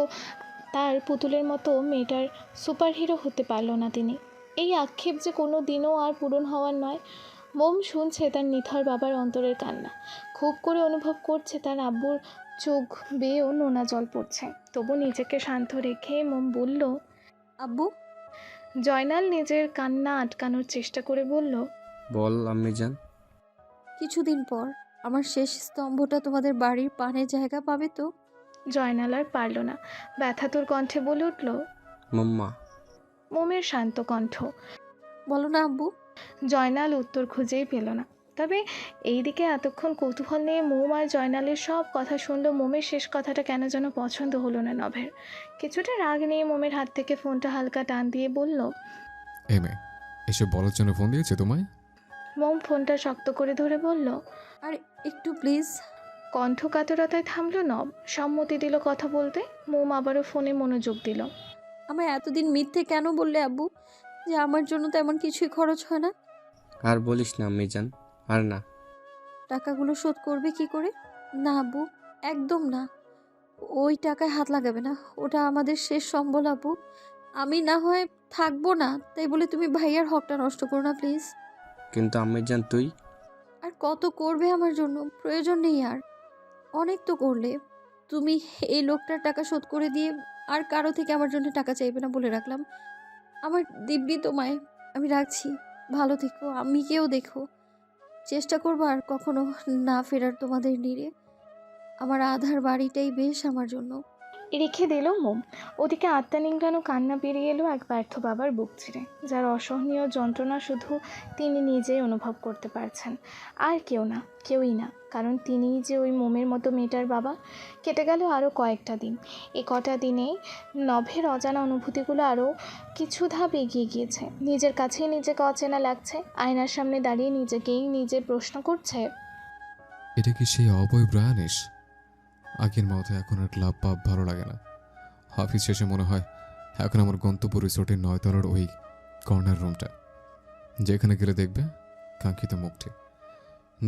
তার পুতুলের মতো মেয়েটার সুপারহিরো হতে পারল না তিনি। এই আক্ষেপ যে কোনো দিনও আর পূরণ হওয়ার নয়। মোম শুনছে তার নিথর বাবার অন্তরের কান্না, খুব করে অনুভব করছে তার আব্বুর চোখ বেয়েও নোনা জল পড়ছে। তবু নিজেকে শান্ত রেখে মোম বলল, আব্বু। জয়নাল নিজের কান্না আটকানোর চেষ্টা করে বলল, বল আম্মি জান। কিছুদিন পর আমার শেষ স্তম্ভটা তোমাদের বাড়ির পানের জায়গা পাবে তো? জয়নাল আর পারল না। ব্যথাতুর কণ্ঠে বলে উঠল, মাম্মা। মোমের শান্ত কণ্ঠ। বলো না আব্বু। জয়নাল উত্তর খুঁজেই পেল না। তবে এইদিকে এতক্ষণ কৌতূহল নিয়ে মোম আর জয়নালের সব কথা শুনল। মোমের শেষ কথাটা কেন যেন পছন্দ হলো না নভের। কিছুটা রাগ নিয়ে মোমের হাত থেকে ফোনটা হালকা টান দিয়ে বলল, এই মেয়ে, এসব বলার জন্য ফোন দিয়েছে তোমায়? মোম ফোনটা শক্ত করে ধরে বলল, আর একটু প্লিজ। কণ্ঠ কাতরতায় থামল নব। সম্মতি দিল কথা বলতে। মোম আবারও ফোনে মনোযোগ দিল। আমায় এতদিন মিথ্যে কেন বললে আব্বু যে আমার জন্য তেমন কিছুই খরচ হয় না? আর বলিস না আম্মি জান, আর না। টাকাগুলো শোধ করবে কি করে? না আব্বু, একদম না। ওই টাকায় হাত লাগাবে না। ওটা আমাদের শেষ সম্বল আব্বু। আমি না হয় থাকবো না, তাই বলে তুমি ভাইয়ার হকটা নষ্ট করো না প্লিজ। কিন্তু আম্মি জান তুই। আর কত করবে আমার জন্য? প্রয়োজন নেই আর। অনেক তো করলে। তুমি এই লোকটার টাকা শোধ করে দিয়ে আর কারো থেকে আমার জন্য টাকা চাইবে না বলে রাখলাম। আমার দিব্যি তোমায়। আমি রাখছি। ভালো থেকো, আম্মিকেও দেখো। চেষ্টা করবো আর কখনো না ফেরার তোমাদের নিরে। আমার আধার বাড়িটাই বেশ আমার জন্য। রেখে দিল মোম। ওদিকে আত্মা নিংড়ানো কান্না বেরিয়ে এলো এক ব্যর্থ বাবার বুক চিরে, যার অসহনীয় যন্ত্রণা শুধু তিনি নিজেই অনুভব করতে পারছেন, আর কেউ না, কেউই না। কারণ তিনিই যে ওই মোমের মতো মেয়েটার বাবা। কেটে গেল আরও কয়েকটা দিন। এ কটা দিনেই নভের অজানা অনুভূতিগুলো আরও কিছু ধাপ এগিয়ে গিয়েছে। নিজের কাছেই নিজেকে অচেনা লাগছে। আয়নার সামনে দাঁড়িয়ে নিজেকেই নিজে প্রশ্ন করছে, এটা কি সেই অবয় ব্রায়ানিস? আগের মতো এখন আর ক্লাব পাব ভালো লাগে না। অফিস শেষে মনে হয় এখন আমার গন্তব্য রিসোর্টের 9 তলার ওই কর্নার রুমটা, যেখানে গেলে দেখবে কাঙ্ক্ষিত মুখটি,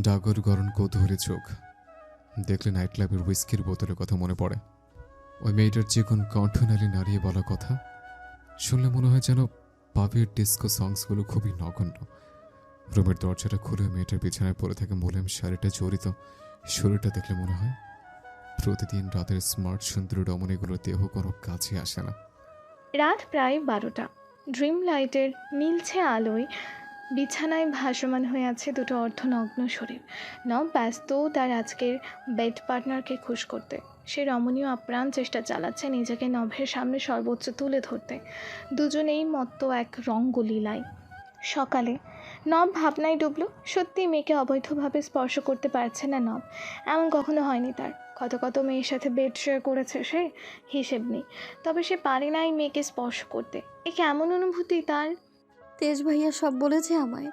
ডাগর গরম কৌতূহলী চোখ। দেখলে নাইট ক্লাবের হুইস্কির বোতলের কথা মনে পড়ে। ওই মেয়েটার যে কোন কণ্ঠনালী নাড়িয়ে বলা কথা শুনলে মনে হয় যেন পাবের ডিস্কো সংসগুলো খুবই নগণ্য। রুমের দরজাটা খুলে মেয়েটার বিছানায় পড়ে থাকে মোলায়েম শাড়িটা জড়িত শরীরটা দেখলে মনে হয় প্রতিদিন রাতের স্মার্ট সুন্দর রমণীগুলোর দেহ কোনো কাছে আসে না। রাত প্রায় 12টা। ড্রিম লাইটের নীলছে আলোয় বিছানায় ভাসমান হয়ে আছে দুটো অর্ধনগ্ন শরীর। নব ব্যস্ত তার আজকের বেড পার্টনারকে খুশ করতে। সে রমণীয় আপ্রাণ চেষ্টা চালাচ্ছে নিজেকে নভের সামনে সর্বোচ্চ তুলে ধরতে। দুজনেই মত্ত এক রঙ্গলীলায়। সকালে নব ভাবনায় ডুবলো। সত্যি মেয়েকে অবৈধভাবে স্পর্শ করতে পারছে না নব, এমন কখনো হয়নি তার। কত কত মেয়ের সাথে বেড শেয়ার করেছে সে, হিসেব নেই। তবে সে পারে নাই মেয়েকে স্পর্শ করতে। এ কেমন অনুভূতি তার! তেজ ভাইয়া সব বলেছে আমায়।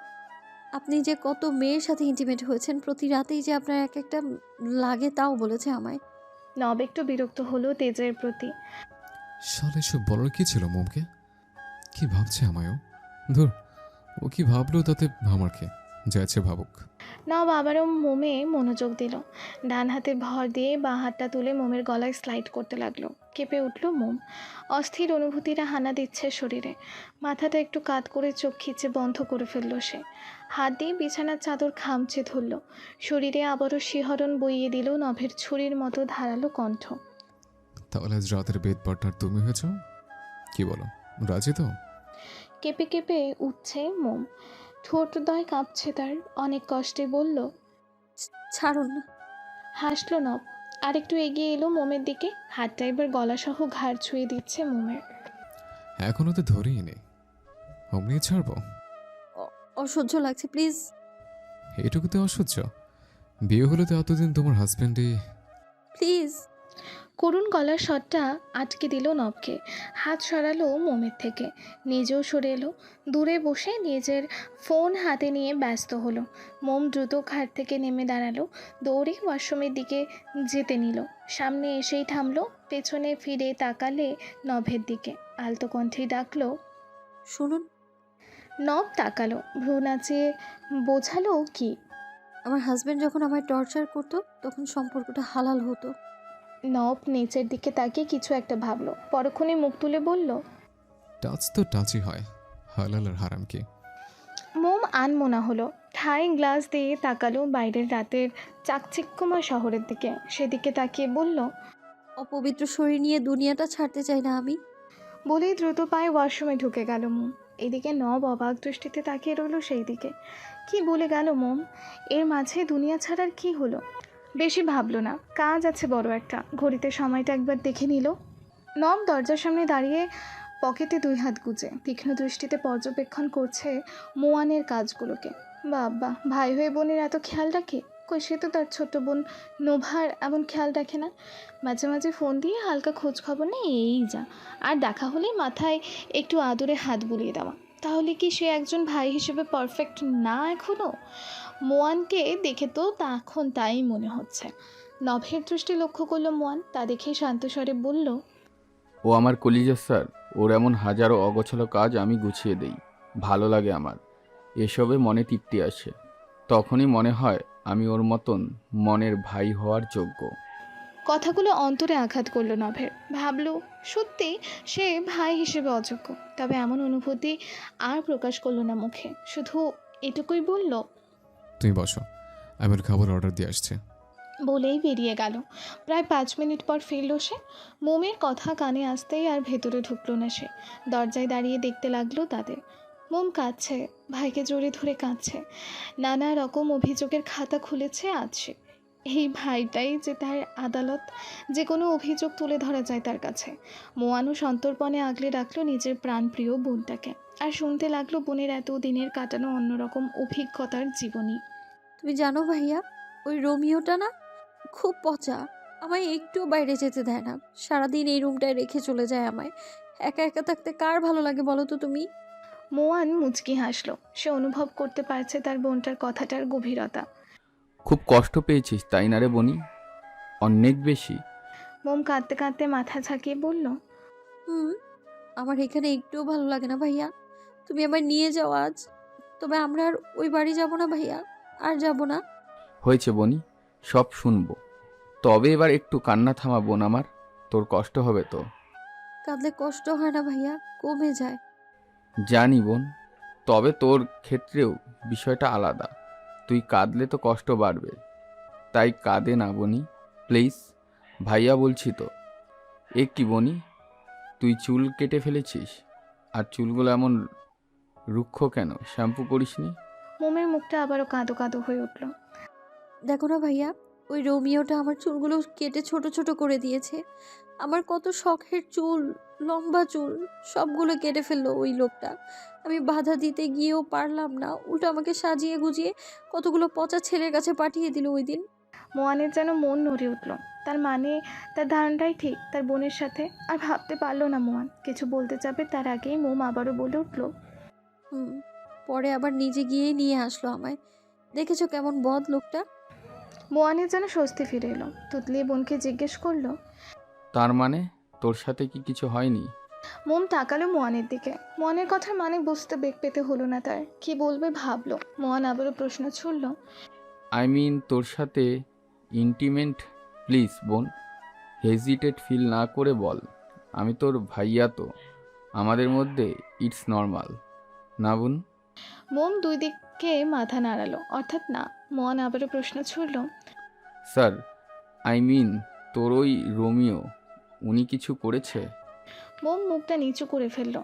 আপনি যে কত মেয়ের সাথে ইন্টিমেট হয়েছেন, প্রতি রাতেই যে আপনার এক একটা লাগে তাও বলেছে আমায়। নব একটু বিরক্ত হলো তেজের প্রতি। শালা এসব বলার কি ছিল মোমকে? কি ভাবছে আমায়ও? ধুর, ও কি ভাবলো তাতে আমার কি যাচ্ছে ভাবুক। নব আবারও মোমে মনোযোগ দিল। ডান হাতে ভর দিয়ে বাঁ হাতটা তুলে মোমের গলায় স্লাইড করতে লাগলো। কেঁপে উঠল মোম। অস্থির অনুভূতিরা হানা দিচ্ছে শরীরে। মাথাটা একটু কাত করে চোখ খিচে বন্ধ করে ফেলল সে। হাত দিয়ে বিছানার চাদর খামচে ধরল। শরীরে আবারও শিহরণ বইয়ে দিল নভের ছুরির মতো ধারালো কণ্ঠ। তাহলে আজ রাতের বেদ পার্টনার তুমি হয়েছ? কি বলো, রাজি তো? কেঁপে কেঁপে উঠছে মোম। ঠোঁটদ্বয় কাঁপছে তার। অনেক কষ্টে বলল। ছাড়ুন না। হাসল নব। আরেকটু এগিয়ে এলো মোমের দিকে। হাতটা এবার গলাসহ ঘাড় ছুঁয়ে দিচ্ছে মোমের। এখনো তো ধরেই নেই, অমনি ছাড়বো? অসহ্য লাগছে, প্লিজ। এটুকুতে অসহ্য? বিয়ে হলে তো এতদিন তোমার হাজব্যান্ডই। প্লিজ। করুণ গলার শটটা আটকে দিল নবকে। হাত সরালো মোমের থেকে। নিজেও সরে এলো। দূরে বসে নিজের ফোন হাতে নিয়ে ব্যস্ত হলো। মোম দ্রুত খাট থেকে নেমে দাঁড়ালো। দৌড়ে ওয়াশরুমের দিকে যেতে নিল। সামনে এসেই থামলো। পেছনে ফিরে তাকালে নভের দিকে। আলতো কণ্ঠে ডাকলো। শুনুন। নব তাকালো। ভ্রু নাচিয়ে বোঝালো কি? আমার হাজব্যান্ড যখন আমায় টর্চার করতো তখন সম্পর্কটা হালাল হতো। নব নিচের দিকে তাকিয়ে কিছু একটা ভাবলো। পরক্ষণে মুখ তুলে বলল। টাচ তো টাচই হয়, হালাল আর হারাম কি? মোম আনমোনা হলো। ঠাই গ্লাস দিয়ে তাকালো বাইরের রাতের চাকচিক্যময় শহরের দিকে। সেদিকে তাকিয়ে বলল। অপবিত্র শরীর নিয়ে দুনিয়াটা ছাড়তে চাই না আমি। বলেই দ্রুত পায়ে ওয়াশরুমে ঢুকে গেল মোম। এদিকে নব অবাক দৃষ্টিতে তাকিয়ে রইল সেই দিকে। কি বলে গেল মোম? এর মাঝে দুনিয়া ছাড়ার কি হলো? বেশি ভাবলো না, কাজ আছে বড় একটা। ঘড়িতে সময়টা একবার দেখে নিল। নব দরজার সামনে দাঁড়িয়ে পকেটে দুই হাত গুজে তীক্ষ্ণ দৃষ্টিতে পর্যবেক্ষণ করছে মোয়ানের কাজগুলোকে। বাবা, ভাই হয়ে বোনের এত খেয়াল রাখে? কই, সে তো তার ছোট বোন নোভার এমন খেয়াল রাখে না। মাঝে মাঝে ফোন দিয়ে হালকা খোঁজ খবর নেই, এই যা। আর দেখা হলে মাথায় একটু আদরে হাত বুলিয়ে দেওয়া। তাহলে কি সে একজন ভাই হিসেবে পারফেক্ট না এখনও? মোয়ানকে দেখে তো এখন তাই মনে হচ্ছে। নভের দৃষ্টি লক্ষ্য করলো মোয়ান। তা দেখেই শান্তস্বরে বলল। ও আমার কলিজার স্যার। ওর এমন হাজারো অগোছালো কাজ আমি গুছিয়ে দেই। ভালো লাগে আমার। এসবে মনে তৃপ্তি আসে। তখনই মনে হয় আমি ওর মতন মনের ভাই হওয়ার যোগ্য। কথাগুলো অন্তরে আঘাত করলো নভের। ভাবলো সত্যি সে ভাই হিসেবে অযোগ্য। তবে এমন অনুভূতি আর প্রকাশ করলো না মুখে। শুধু এটুকুই বলল। তুমি বসো, আমি ওর খাবার অর্ডার দিয়ে আসছি। বলেই বেরিয়ে গেল। প্রায় 5 মিনিট পর ফিরল সে। মোমের কথা কানে আসতেই আর ভেতরে ঢুকলো না সে। দরজায় দাঁড়িয়ে দেখতে লাগলো তাদের। মোম কাঁদছে, ভাইকে জড়িয়ে ধরে কাঁদছে। নানা রকম অভিযোগের খাতা খুলেছে আজ সে। এই ভাইটাই যে তার আদালত, যে কোনো অভিযোগ তুলে ধরা যায় তার কাছে। মোয়ানও সন্তর্পণে আগলে রাখলো নিজের প্রাণপ্রিয় বোনটাকে। আর শুনতে লাগলো বোনের এত দিনের কাটানো অন্যরকম অভিজ্ঞতার জীবনী। তুমি জানো ভাইয়া, ওই রোমিওটা না খুব পচা। আমায় একটুও বাইরে যেতে দেয় না। সারাদিন এই রুমটায় রেখে চলে যায় আমায়। একা একা থাকতে কার ভালো লাগে বলো তো তুমি? মোয়ান মুচকি হাসলো। সে অনুভব করতে পারছে তার বোনটার কথাটার গভীরতা। খুব কষ্ট পেয়েছিস তাই না রে বনি? অনেক বেশি। মোম কাঁদতে কাঁদতে মাথা ঝাঁকিয়ে বলল। হুম, আমার এখানে একটুও ভালো লাগে না ভাইয়া। তুমি আমায় নিয়ে যাও আজ। তবে আমরা আর ওই বাড়ি যাব না ভাইয়া, আর যাব না। হয়েছে বনি, সব শুনবো। তবে এবার একটু কান্না থামা বোন আমার। তোর কষ্ট হবে তো। কাঁদলে কষ্ট হয় না ভাইয়া, কমে যায়। জানি বোন, তবে তোর ক্ষেত্রেও বিষয়টা আলাদা। তুই কাঁদলে তো কষ্ট বাড়বে। তাই কাঁদে না বনি, প্লিজ। ভাইয়া বলছি তো। এ কি বনি, তুই চুল কেটে ফেলেছিস? আর চুলগুলো এমন রুক্ষ কেন? শ্যাম্পু করিসনি? মোমের মুখটা আবারও কাঁদো কাঁদো হয়ে উঠল। দেখো না ভাইয়া, ওই রোমিওটা আমার চুলগুলো কেটে ছোট ছোট করে দিয়েছে। আমার কত শখের চুল, লম্বা চুল, সবগুলো কেটে ফেললো ওই লোকটা। আমি বাধা দিতে গিয়েও পারলাম না, উল্টো আমাকে সাজিয়ে গুজিয়ে কতগুলো পচা ছেলের কাছে পাঠিয়ে দিল ওই দিন। মোয়ানের যেন মন নড়ে উঠল। তার মানে তার ধারণাটাই ঠিক তার বোনের সাথে। আর ভাবতে পারলো না মোয়ান কিছু বলতে যাবে, তার আগেই মোম আবারও বলে উঠল। হুম, পরে আবার নিজে গিয়েই নিয়ে আসলো আমায়। দেখেছো কেমন বদ লোকটা? মোয়ানের যেন স্বস্তি ফিরে এলো। তুতলিয়ে বোনকে জিজ্ঞেস করলো। তার মানে তোর সাথে কি কিছু হয়নি? মোম তাকালো মোয়ানের দিকে। মোয়ানের কথার মানে বুঝতে বেগ পেতে হলো না তার। কি বলবে ভাবলো। মোয়ান আবারও প্রশ্ন ছুড়ল। আই মিন তোর সাথে ইন্টিমেন্ট? প্লিজ বোন, হেজিটেট ফিল না করে বল। আমি তোর ভাইয়া তো, আমাদের মধ্যে ইটস নর্মাল না বোন? মোম দুই দিকে মাথা নাড়ালো, অর্থাৎ না। মোয়ান আবারও প্রশ্ন ছুড়ল। স্যার, আই মিন তোর ওই রোমিও, উনি কিছু করেছে? মোম মুখটা নিচু করে ফেলল।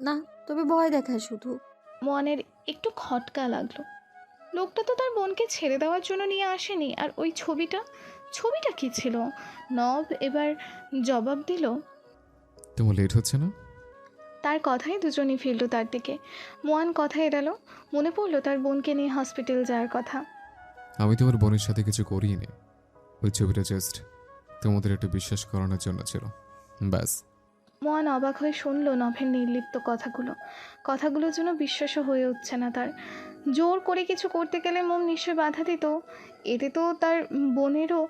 না, তবে ভয় দেখায় শুধু। মোয়ানের একটু খটকা লাগলো। লোকটা তো তার বোনকে ছেড়ে দেওয়ার জন্য নিয়ে আসেনি। আর ওই ছবিটা কি ছিল? নব এবার জবাব দিল। তোমার লেট হচ্ছে না? তার কথাই দুজনই ফিরল তার দিকে। মোয়ান কথা এড়ালো। মনে পড়লো তার বোনকে নিয়ে হসপিটাল যাওয়ার কথা। আমি তোমার বোনের সাথে কিছু করিনি। ওই ছবিটা জাস্ট তোমাদের একটু বিশ্বাস করানোর জন্য ছিল, ব্যাস। মোয়ান অবাক হয়ে শুনল নভের নির্লিপ্ত কথাগুলোর জন্য বিশ্বাসও হয়ে উঠছে না তার। জোর করে কিছু করতে গেলে মোম নিশ্চয় বাধা দিত। এতে তো তার বোনেরও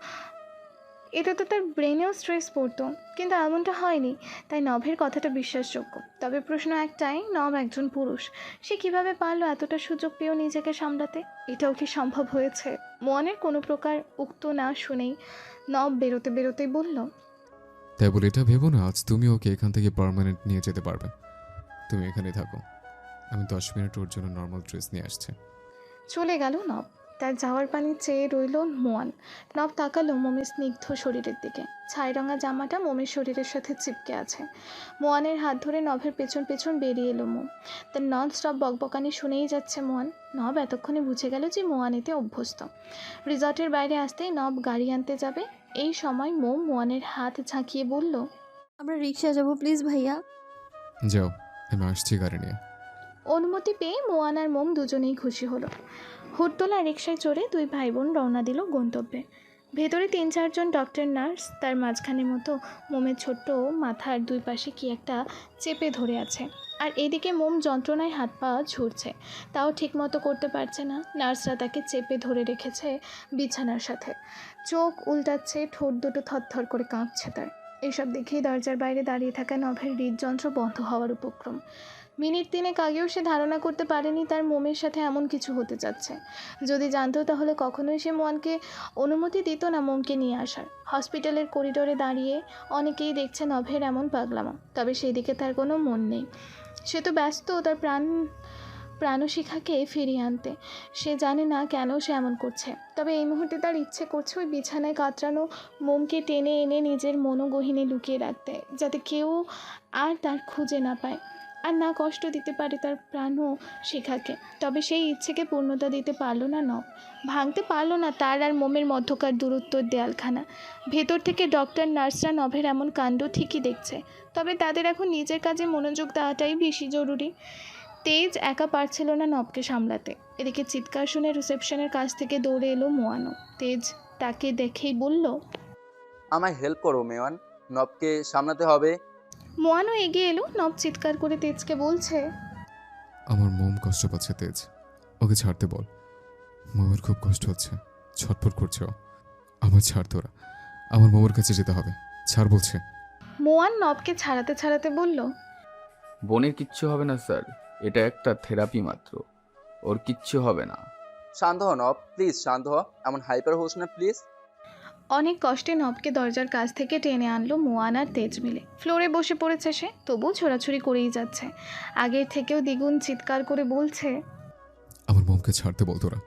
এতে তো তার ব্রেনেও স্ট্রেস পড়তো। কিন্তু এমনটা হয়নি, তাই নভের কথাটা বিশ্বাসযোগ্য। তবে প্রশ্ন একটাই, নভ একজন পুরুষ, সে কিভাবে পারলো এতটা সুযোগ পেয়েও নিজেকে সামলাতে? এটাও কি সম্ভব হয়েছে? মোয়ানের কোনো প্রকার উক্ত না শুনেই নভ বেরোতেই বলল। তাই বলে এটা ভেবো না আজ তুমি ওকে এখান থেকে পার্মানেন্ট নিয়ে যেতে পারবে। তুমি এখানে থাকো, আমি 10 মিনিট ওর জন্য নর্মাল ড্রেস নিয়ে আসছি। চলে গেল নব। তার যাওয়ার পানি চেয়ে রইল মোয়ান। নব তাকালো মোমের স্নিগ্ধ শরীরের দিকে। ছাই রঙা জামাটা মোমের শরীরের সাথে চিপকে আছে। মোয়ানের হাত ধরে নভের পেছন পেছন বেরিয়ে এলো মোম। তার নন স্টপ বকবকানি শুনেই যাচ্ছে মোয়ান। নব এতক্ষণে বুঝে গেল যে মোয়ান এতে অভ্যস্ত। রিসর্টের বাইরে আসতেই নব গাড়ি আনতে যাবে। এই সময় মোম মোয়ানের হাত ঝাঁকিয়ে বলল। আমরা রিক্সা যাবো প্লিজ ভাইয়া। যাও, আমি আসছি গাড়ি নিয়ে। অনুমতি পেয়ে মোয়ান আর মোম দুজনেই খুশি হলো। হুটতোলা রিকশায় চড়ে দুই ভাই বোন রওনা দিল গন্তব্যে। ভেতরে 3-4 জন ডক্টর নার্স। তার মাঝখানের মতো মোমের ছোট্ট মাথার দুই পাশে কি একটা চেপে ধরে আছে। আর এদিকে মোম যন্ত্রণায় হাত পা ঝুরছে, তাও ঠিকমতো করতে পারছে না। নার্সরা তাকে চেপে ধরে রেখেছে বিছানার সাথে। চোখ উল্টাচ্ছে, ঠোঁট দুটো থরথর করে কাঁপছে তার। এসব দেখেই দরজার বাইরে দাঁড়িয়ে থাকা নভের হৃদযন্ত্র বন্ধ হওয়ার উপক্রম। মিনিট 3 আগেও সে ধারণা করতে পারেনি তার মোমের সাথে এমন কিছু হতে যাচ্ছে। যদি জানতো তাহলে কখনোই সে মোয়ানকে অনুমতি দিত না মোমকে নিয়ে আসার। হসপিটালের করিডোরে দাঁড়িয়ে অনেকেই দেখছে নভের এমন পাগলামো, তবে সেই দিকে তার কোনো মন নেই। সে তো ব্যস্ত তার প্রাণশিখাকে ফিরিয়ে আনতে। সে জানে না কেন সে এমন করছে, তবে এই মুহূর্তে তার ইচ্ছে করছে ওই বিছানায় কাতরানো মোমকে টেনে এনে নিজের মনোগহীনে লুকিয়ে রাখতে, যাতে কেউ আর তার খুঁজে না পায় আর না কষ্ট দিতে পারে তার প্রাণও শিখাকে। তবে সেই ইচ্ছেকে পূর্ণতা দিতে পারলো না নব। ভাঙতে পারলো না তার আর মোমের মধ্যকার দূরত্বর দেয়ালখানা। ভেতর থেকে ডক্টর নার্সরা নভের এমন কাণ্ড ঠিকই দেখছে, তবে তাদের এখন নিজের কাজে মনোযোগ দেওয়াটাই বেশি জরুরি। তেজ একা পারছিল না নবকে সামলাতে। এদিকে চিৎকার শুনে রিসেপশনের কাছ থেকে দৌড়ে এলো মোয়ানো। তেজ তাকে দেখেই বলল। আমায় হেল্প করো মেওয়ান, নবকে সামলাতে হবে। মোয়ানো এগিয়ে এলো। নব চিৎকার করে তেজকে বলছে। আমার মোম কষ্ট পাচ্ছে তেজ, ওকে ছাড়তে বল। মোমের খুব কষ্ট হচ্ছে, ছটফট করছে ও। আমার ছাড় তোরা, আমার মোমের কাছে যেতে হবে, ছাড় বলছে। মোয়ান নবকে ছাড়াতে বলল। বোনের কিচ্ছু হবে না স্যার, এটা একটা থেরাপি মাত্র, ওর কিচ্ছু হবে না। শান্ত হ নব, প্লিজ শান্ত হ, এমন হাইপার হোস না প্লিজ। অনেক কষ্টে নবকে দরজার কাছ থেকে টেনে আনলো মোয়ান আর তেজ মিলে। ফ্লোরে বসে পড়েছে সে, তবুও ছোড়াছুড়ি করেই যাচ্ছে। আগের থেকেও দ্বিগুণ চিৎকার করে বলছে। আমার মোমকে ছাড়তে বল তোরা,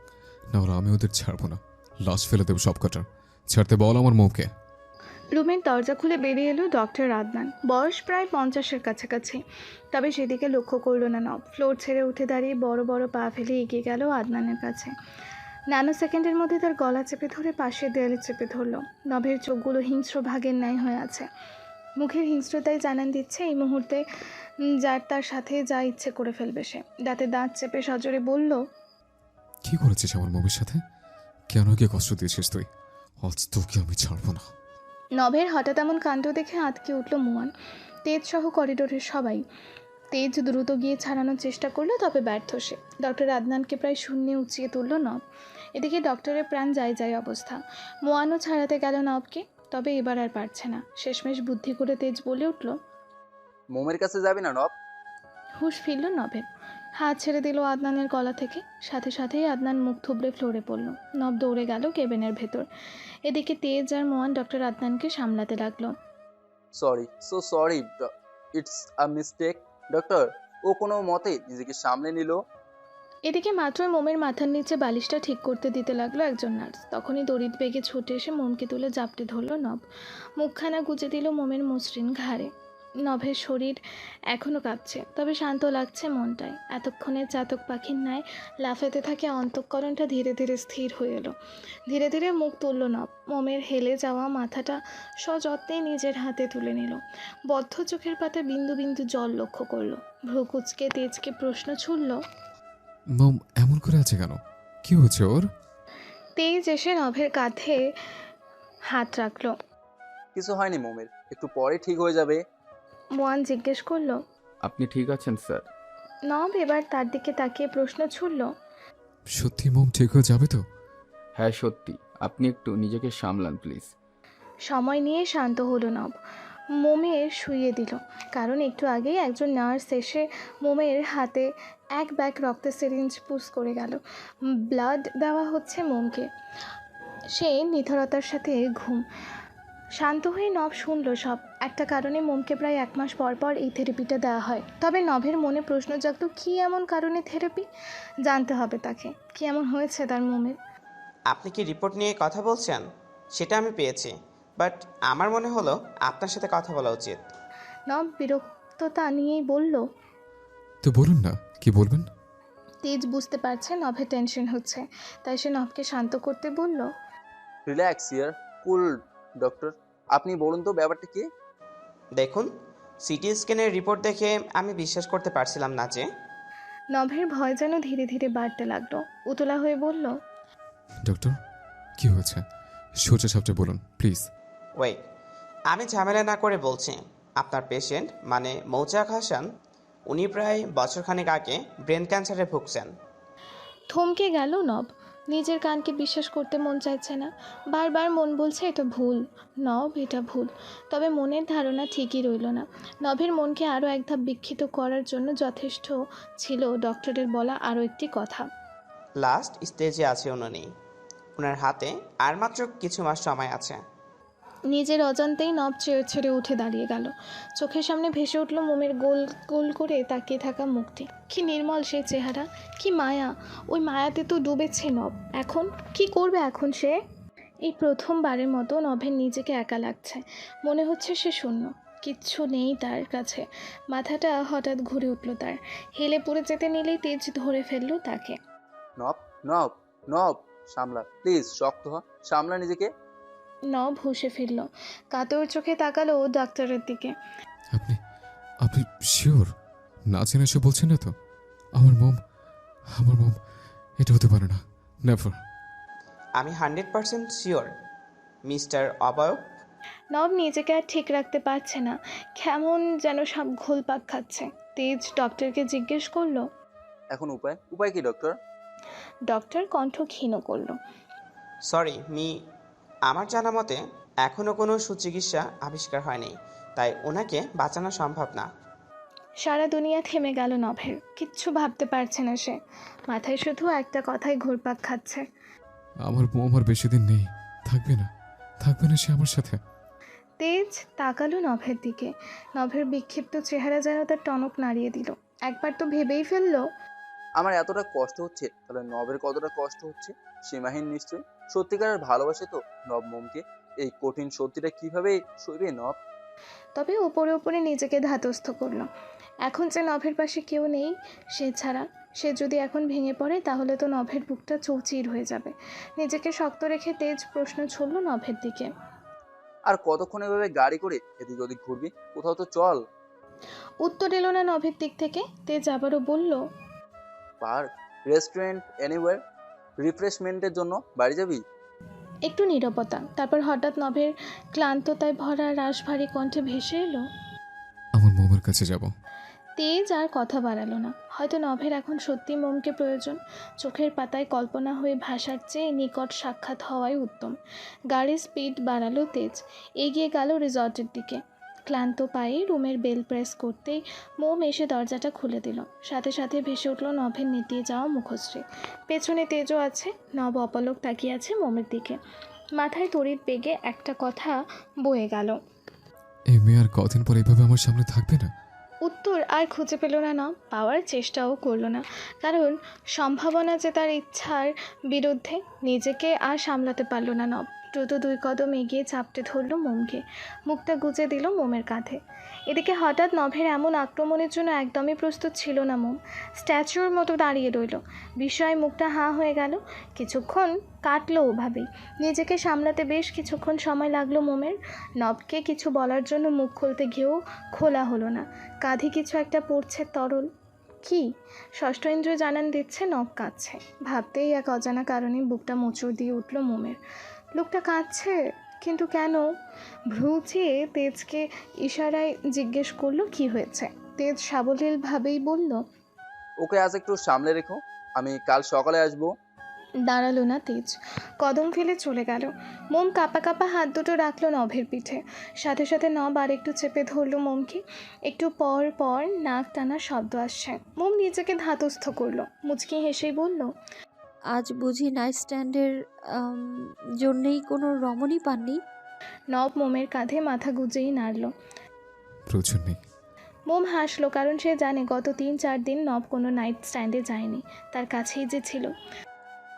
না হলে আমি ওদের ছাড়বো না, লাশ ফেলে দেবো সব কটার। ছাড়তে বল আমার মোমকে। রুমের দরজা খুলে বেরিয়ে এলো ডক্টর আদনান। বয়স প্রায় 50-এর কাছাকাছি, তবে সেদিকে লক্ষ্য করলো না নব। ফ্লোর ছেড়ে উঠে দাঁড়িয়ে বড় বড় পা ফেলে এগিয়ে গেল আদনানের কাছে। ন্যানো সেকেন্ডের মধ্যে তার গলা চেপে ধরে পাশের দেয়ালে চেপে ধরলো। নভের চোখগুলো হিংস্র ভাগের ন্যায় হয়ে আছে। মুখের হিংস্রতায় জানান দিচ্ছে এই মুহূর্তে যার তার সাথে যা ইচ্ছে করে ফেলবে সে। দাঁতে দাঁত চেপে সজোরে বলল, কি করেছিস আমার মমির সাথে? কেন ওকে কষ্ট দিয়েছিস তুই? আজ তোকে আমি ছাড়বো না। নভের হঠাৎ এমন কাণ্ড দেখে আঁতকে উঠল মুয়ান, তেজ সহ করিডোরের সবাই। তেজ দ্রুত গিয়ে ছাড়ানোর চেষ্টা করলো, তবে ব্যর্থ সে। ডক্টর আদনানকে প্রায় শূন্যে উঁচিয়ে তুলল নব। এদিকে ডক্টরের প্রাণ যায় যায় অবস্থা। মুয়ানও ছাড়াতে গেল নবকে, তবে এবার আর পারছে না। শেষমেশ বুদ্ধি করে তেজ বলে উঠল, মোমের কাছে যাবি না নব? হুঁশ ফিরল নভের। হাত ছেড়ে দিল আদনানের গলা থেকে। সাথে সাথেই আদনান মুখ থুবড়ে ফ্লোরে পড়ল। নব দৌড়ে গেল কেবিনের ভেতর। এদিকে তেজ আর মোয়ান ডক্টর আদনানকে সামলাতে লাগলো। So sorry, it's a mistake doctor. ও কোনো মতে নিজেকে সামলে নিল। এদিকে মাত্রই মোমের মাথার নিচে বালিশটা ঠিক করতে দিতে লাগলো একজন নার্স। তখনই তড়িৎ বেগে ছুটে এসে মোমকে তুলে জাপটে ধরল নব। মুখখানা গুজে দিল মোমের মসৃণ ঘাড়ে। নভের শরীর এখনও কাঁপছে, তবে শান্ত লাগছে মনটায়। এতক্ষণে চাতক পাখির ন্যায় লাফাতে থাকে অন্তঃকরণটা ধীরে ধীরে স্থির হয়ে এলো। ধীরে ধীরে মুখ তুলল নব। মোমের হেলে যাওয়া মাথাটা সযত্নে নিজের হাতে তুলে নিল। বদ্ধ চোখের পাতা বিন্দু বিন্দু জল লক্ষ্য করলো। ভ্রু কুচকে তেজকে প্রশ্ন ছুড়ল। মম এমন করে আছে কেন? কি হচ্ছে ওর? তেজ এসে নভের কাঁধে হাত রাখলো। কিছু হয়নি মোমের, একটু পরে ঠিক হয়ে যাবে। মোয়ান জিজ্ঞেস করলো, আপনি ঠিক আছেন স্যার? নব এবার তার দিকে তাকিয়ে প্রশ্ন ছুড়ল। সত্যি মম ঠিক হয়ে যাবে তো? হ্যাঁ সত্যি, আপনি একটু নিজেকে সামলান প্লিজ। সময় নিয়ে শান্ত হলো নব। মোমের শুইয়ে দিল, কারণ একটু আগেই একজন নার্স এসে মোমের হাতে এক ব্যাগ রক্তের সিরিঞ্জ পুশ করে গেল। ব্লাড দেওয়া হচ্ছে মোমকে। সে নিথরতার সাথে ঘুম। শান্ত হয়ে নব শুনল সব। একটা কারণে মোমকে প্রায় 1 মাস পর পর এই থেরাপিটা দেওয়া হয়। তবে নভের মনে প্রশ্ন জাগত, কী এমন কারণে থেরাপি? জানতে হবে তাকে, কী এমন হয়েছে তার মোমের। আপনি কি রিপোর্ট নিয়ে কথা বলছেন? সেটা আমি পেয়েছি, বাট আমার মনে হলো আপনার সাথে কথা বলা উচিত। নব বিরক্ততা নিয়েই বলল। তো বলুন না, কি বলবেন? তেজ বুঝতে পারছে নভের টেনশন হচ্ছে, তাই সে নভকে শান্ত করতে বলল। রিল্যাক্স ইয়ার, কুল ডক্টর। আপনি বলুন তো ব্যাপারটা কি? দেখুন, সিটি স্ক্যানের রিপোর্ট দেখে আমি বিশ্বাস করতে পারছিলাম না যে। নভের ভয় যেন ধীরে ধীরে বাড়তে লাগলো। উতলা হয়ে বলল, ডক্টর, কি হয়েছে? সোজা সাপটা বলুন প্লিজ। ওয়েট, আমি ঝামেলা না করে বলছি। আপনার পেশেন্ট মানে মৌচাক হাসান, উনি প্রায় বছরখানেক আগে ব্রেন ক্যান্সারে ভুগছেন। থমকে গেল নব। নিজের কানকে বিশ্বাস করতে মন চাইছে না। বারবার মন বলছে এটা ভুল, নব এটা ভুল। তবে মনের ধারণা ঠিকই রইল না। নভের মনকে আরও এক ধাপ বিক্ষিপ্ত করার জন্য যথেষ্ট ছিল ডক্টরের বলা আরও একটি কথা। লাস্ট স্টেজে আছে উনি, ওনার হাতে আর মাত্র কিছু মাস সময় আছে। নিজের অজান্তেই নব চেয়ার ছেড়ে উঠে দাঁড়িয়ে গেল। চোখের সামনে ভেসে উঠল মোমের গোল গোল করে তাকিয়ে থাকা মুখটি। কি নির্মল সেই চেহারা, কি মায়া! ওই মায়াতে তো ডুবেছে নব। এখন কি করবে এখন সে? এই প্রথমবারের মতো নভের নিজেকে একা লাগছে। মনে হচ্ছে সে শূন্য, কিচ্ছু নেই তার কাছে। মাথাটা হঠাৎ ঘুরে উঠল তার। হেলে পড়ে যেতে নিলেই তেজ ধরে ফেলল তাকে। নব নব নব, সামলা প্লিজ, শক্ত হ, সামলা নিজেকে। নব হুঁশে ফিরল, কাতর চোখে তাকালো ডাক্তারের দিকে। আপনি আপনি শিওর? না জেনে এসে বলছেন না তো? আমার মম এটা হতে পারে না, নেভার। আমি 100% শিওর মিস্টার অবয়ব। নব নিজেকে আর ঠিক রাখতে পারছে না, কেমন যেন সব ঘোলপাক খাচ্ছে। তেজ ডক্টরকে জিজ্ঞেস করলো। এখন উপায় কি ডক্টর? ডক্টর কণ্ঠ ক্ষীণ করলো। সরি আমার জানা মতে এখনও কোনো সুচিকিৎসা আবিষ্কার হয়নি, তাই ওনাকে বাঁচানো সম্ভব না। সারা দুনিয়া থেমে গেল নভের। কিচ্ছু ভাবতে পারছে না সে। মাথায় শুধু একটা কথাই ঘুরপাক খাচ্ছে। আমার মম আর বেশি দিন নেই, থাকবে না সে আমার সাথে। তেজ তাকালো নভের দিকে। নভের বিক্ষিপ্ত চেহারা যেন তার টনক নাড়িয়ে দিল। একবার তো ভেবেই ফেললো, আমার এতটা কষ্ট হচ্ছে, তাহলে নবের কতটা কষ্ট হচ্ছে সীমাহীন নিশ্চয়ই। সত্যিকারের ভালোবাসে তো নব মোমকে। এই কঠিন সত্যিটা কিভাবে সইবে নব? তবে উপরে উপরে নিজেকে ধাতস্থ করলো। এখন যে নভের পাশে কেউ নেই সে ছাড়া, সে যদি এখন ভেঙে পড়ে তাহলে তো নভের বুকটা চৌচির হয়ে যাবে। নিজেকে শক্ত রেখে তেজ প্রশ্ন ছুড়ল নভের দিকে। আর কতক্ষণ এভাবে গাড়ি করে এদিক ওদিক ঘুরবি? কোথাও তো চল। উত্তর এলো না নভের দিক থেকে। তেজ আবারও বলল, পার্ক, রেস্টুরেন্ট, এনিওয়্যার। রিফ্রেশমেন্টের জন্য বাড়ি যাবি? একটু নীরবতা, তারপর হঠাৎ নভের ক্লান্ততায় ভরা রাশ ভারী কণ্ঠে ভেসে এলো, আমার মোমের কাছে যাব। তেজ আর কথা বাড়ালো না। হয়তো নভের এখন সত্যি মোমকে প্রয়োজন। চোখের পাতায় কল্পনা হয়ে ভাসার চেয়ে নিকট সাক্ষাৎ হওয়াই উত্তম। গাড়ির স্পিড বাড়ালো তেজ। এগিয়ে গেল রিসর্টের দিকে। ক্লান্ত পায়ে রুমের বেল প্রেস করতেই মোম এসে দরজাটা খুলে দিল। সাথে সাথে ভেসে উঠল নভের নেতিয়ে যাওয়া মুখশ্রী। পেছনে তেজও আছে। নভ অপলক তাকিয়ে আছে মোমের দিকে। মাথায় তড়িৎ বেগে একটা কথা বয়ে গেল। এই মেয়ে আর কদিন পর এইভাবে আমার সামনে থাকবে না? উত্তর আর খুঁজে পেল না নব, পাওয়ার চেষ্টাও করলো না। কারণ সম্ভাবনা যে তার ইচ্ছার বিরুদ্ধে। নিজেকে আর সামলাতে পারল না নব। দ্রুত 2 কদম এগিয়ে চাপটে ধরল মোমকে। মুখটা গুজে দিল মোমের কাঁধে। এদিকে হঠাৎ নভের এমন আক্রমণের জন্য একদমই প্রস্তুত ছিল না মোম। স্ট্যাচুর মতো দাঁড়িয়ে রইল। বিস্ময়ে মুখটা হাঁ হয়ে গেল। কিছুক্ষণ কাটলো ওভাবেই। নিজেকে সামলাতে বেশ কিছুক্ষণ সময় লাগলো মোমের। নবকে কিছু বলার জন্য মুখ খুলতে গিয়েও খোলা হলো না। কাঁধে কিছু একটা পড়ছে তরল। কি? ষষ্ঠ ইন্দ্রিয় জানান দিচ্ছে নখ কাঁদছে। ভাবতেই এক অজানা কারণে বুকটা মোচড় দিয়ে উঠল মোমের। লোকটা কাঁদছে, কিন্তু কেন? ভ্রু চেয়ে তেজকে ইশারায় জিজ্ঞেস করলো কি হয়েছে। তেজ সাবলীলভাবেই বলল, ওকে আজ একটু সামলে রেখো, আমি কাল সকালে আসবো। দাঁড়ালো না তেজ। কদম ফেলে চলে গেল। মোম কাঁপা কাঁপা হাত দুটো রাখলো নভের পিঠে। সাথে সাথে নব আর একটু চেপে ধরলো মোমকে। একটু পর পর নাক টানা শব্দ আসছে। মোম নিজেকে ধাতস্থ করলো। মুচকি হেসেই বলল, আজ বুঝি নাইট স্ট্যান্ডের জন্যেই কোনো রমণী পাননি? নব মোমের কাঁধে মাথা গুজেই নাড়ল। প্রচুর নেই। মোম হাসলো, কারণ সে জানে গত 3-4 দিন নব কোনো নাইট স্ট্যান্ডে যায়নি। তার কাছেই যে ছিল।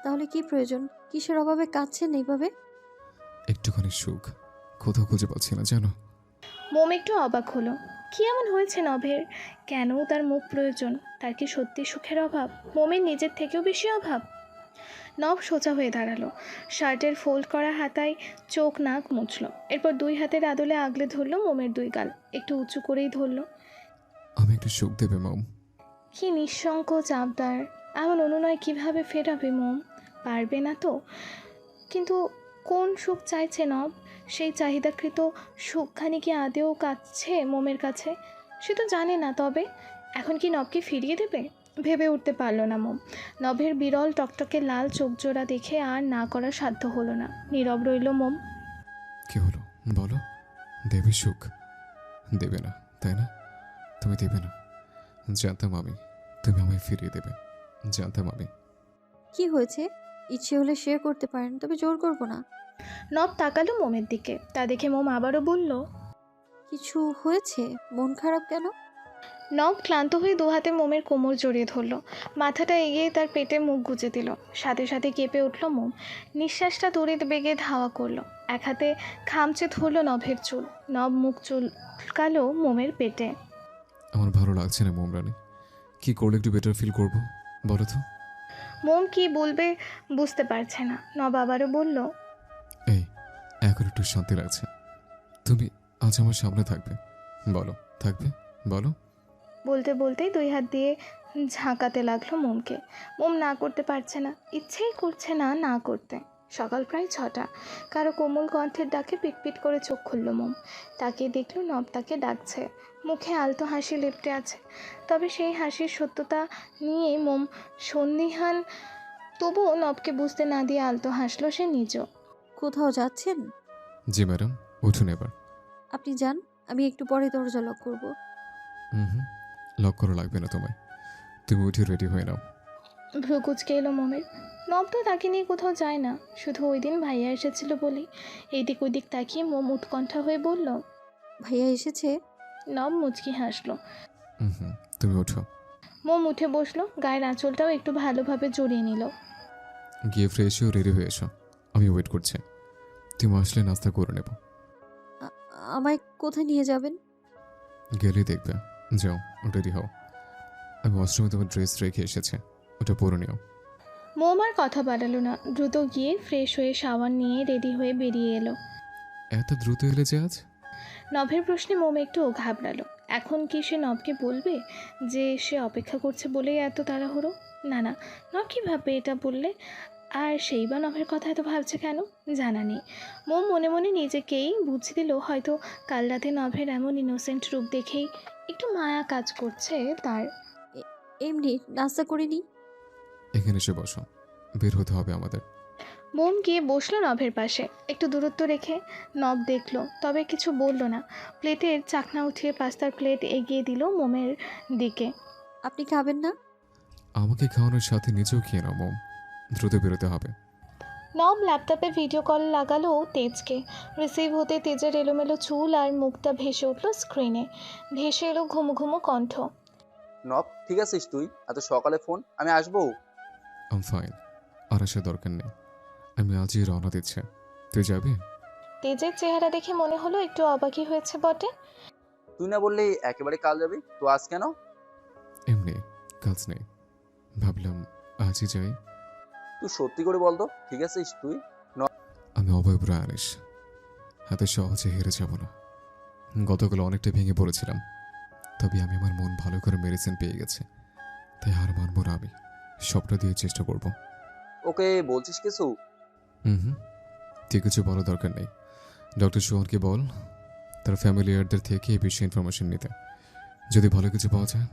তাহলে কি প্রয়োজন? কিসের অভাবে কাঁদছেন এইভাবে? একটুখানি সুখ কোথাও খুঁজে পাচ্ছি না জানো। মোম একটু অবাক হলো। কি এমন হয়েছে নভের? কেন তার মুখ প্রয়োজন? তার কি সত্যি সুখের অভাব? মোমের নিজের থেকেও বেশি অভাব? নভ সোজা হয়ে দাঁড়ালো। শার্টের ফোল্ড করা হাতায় চোখ নাক মুছল। এরপর 2 হাতের আদলে আগলে ধরলো মোমের 2 গাল। একটু উঁচু করেই ধরলো। আমি একটু সুখ দেবে মম? কি নিঃসংকোচ আবদার! এমন অনুনয় কিভাবে ফেরাবে মোম? পারবে না তো। কিন্তু কোন সুখ চাইছে নব? সেই চাহিদাকৃত সুখখানি কি আদেও কাছে মোমের কাছে? সে তো জানে না। তবে এখন কি নবকে ফিরিয়ে দেবে? ভেবে উঠতে পারল না মোম। নভের বিরল টকটকে লাল চোখ জোড়া দেখে আর না করার সাধ্য হলো না। নীরব রইল মোম। কি হলো বলো? দেবে সুখ? দেবে না তাই না? তুমি দেবে না। জানতাম আমি তুমি আমায় ফিরিয়ে দেবে। জানতাম আমি। কি হয়েছে? ইচ্ছে হলে শেয়ার করতে পারেন, তবে জোর করব না। নব তাকালো মোমের দিকে। তা দেখে মোম আবারও বলল, কিছু হয়েছে? মন খারাপ কেন? নব ক্লান্ত হয়ে 2 হাতে মোমের কোমর জড়িয়ে ধরল। মাথাটা এগিয়ে তার পেটে মুখ গুজে দিল। সাথে সাথে কেঁপে উঠল মোম। নিঃশ্বাসটা তড়িৎ বেগে ধাওয়া করলো। এক হাতে খামচে ধরল নভের চুল। নব মুখ চুলকালো মোমের পেটে। আমার ভালো লাগছে না মোমরানি। কি করলে একটু বেটার ফিল করব বলো তো? মোম কি বলবে বুঝতে পারছে না। নব আবারও বলল, এই এখন একটু শান্তি লাগছে। তুমি আজ আমার সামনে থাকবে? বলো থাকবে? বলো। বলতে বলতেই 2 হাত দিয়ে ঝাঁকাতে লাগলো মোমকে। মোম না করতে পারছে না। ইচ্ছেই করছে না না করতে। সকাল প্রায় 6টা। কারো কোমল কণ্ঠের ডাকে পিটপিট করে চোখ খুলল মোম। তাকিয়ে দেখলো নব তাকে ডাকছে। মুখে আলতো হাসি লেপ্টে আছে। তবে সেই হাসির সত্যতা নিয়ে মোম সন্দিহান। তবুও নবকে বুঝতে না দিয়ে আলতো হাসলো সে নিজেও। কোথাও যাচ্ছেন? জি ম্যাডাম, উঠুন এবার। আপনি যান, আমি একটু পরে দরজা লক করব। হুম, লক করা লাগবে না তোমায়। তুমি উঠে রেডি হয়ে নাও। ভ্রু কুচকে এলো মোমের। নব তো তাকে নিয়ে কোথাও যায় না। শুধু ওই দিন ভাইয়া এসেছিল বলেই। এইদিক ওইদিক তাকিয়ে মোম উৎকণ্ঠা হয়ে বলল, ভাইয়া এসেছে? নব মুচকি হাসলো। হুম, তুমি ওঠো। মোম উঠে বসলো। গায়ের আঁচলটাও একটু ভালোভাবে জড়িয়ে নিল। গিয়ে ফ্রেশ হয়ে রেডি হয়ে এসো, আমি ওয়েট করছি। তুমি আসলে নাস্তা করে নেব। আ- আমায় কোথায় নিয়ে যাবেন? গেলেই দেখবে। যাও, রেডি হও। আমি ওয়াশরুমে তোমার ড্রেস রেখে এসেছি, ওটা পরে নিও। মোম আর কথা বাড়ালো না, দ্রুত গিয়ে ফ্রেশ হয়ে শাওয়ার নিয়ে রেডি হয়ে বেরিয়ে এলো। এত দ্রুত এলে যে আজ? নভের প্রশ্নে মোম একটু ঘাবড়ালো। এখন কি সে নবকে বলবে যে সে অপেক্ষা করছে বলেই এত তাড়াহুড়ো? না না, নব কী ভাববে এটা বললে? আর সেই বা নভের কথা এত ভাবছে কেন, জানা নেই। মোম মনে মনে নিজেকেই বুঝিয়ে দিল হয়তো কাল রাতে নভের এমন ইনোসেন্ট রূপ দেখেই একটু মায়া কাজ করছে তার। এমনি নাস্তা করে নিই। এখানে এসে বসো, বের হতে হবে আমাদের। মোম গিয়ে বসলো নভের পাশে, একটু দূরত্ব রেখে। নব দেখলো, তবে কিছু বলল না। প্লেটের চাকনা উঠিয়ে পাস্তার প্লেট এগিয়ে দিল মোমের দিকে। আপনি খাবেন না? আমাকে খাওয়ানোর সাথে নিজেও খেয়ে নাও মোম, দ্রুত বেরোতে হবে। নব ল্যাপটপে ভিডিও কল লাগালো তেজকে। রিসিভ হতে তেজের এলোমেলো চুল আর মুখটা ভেসে উঠল স্ক্রিনে। ভেসে এলো ঘুমো ঘুমো কণ্ঠ। নব, ঠিক আছিস তুই? এত সকালে ফোন, আমি আসবো। আম ফাইন, আর আসার দরকার নেই, আমি আজই রওনা দিচ্ছে। তুই যাবি? তেজের চেহারা দেখে মনে হলো একটু অবাকই হয়েছে বটে। তুই না বললি একেবারে কাল যাবি, তো আজ কেন? এমনি, কাজ নেই, ভাবলাম আজই যাই। তুই সত্যি করে বল তো, ঠিক আছিস তুই? আমি অভয় প্রায়ানিস, হাতে সহজে হেরে যাব না। গতকাল অনেকটা ভেঙে পড়েছিলাম, তবে আমি আমার মন ভালো করে মেডিসিন পেয়ে গেছি, তাই হার মানবো না। আমি সবটা দিয়ে চেষ্টা করব। ওকে বলছিস কিছু? হুম, ঠিক কিছু বলার দরকার নেই। ডক্টর সোহানকে বল তার ফ্যামিলিয়ারদের থেকে এই বিষয়ে ইনফরমেশন নিতে, যদি ভালো কিছু পাওয়া যায়।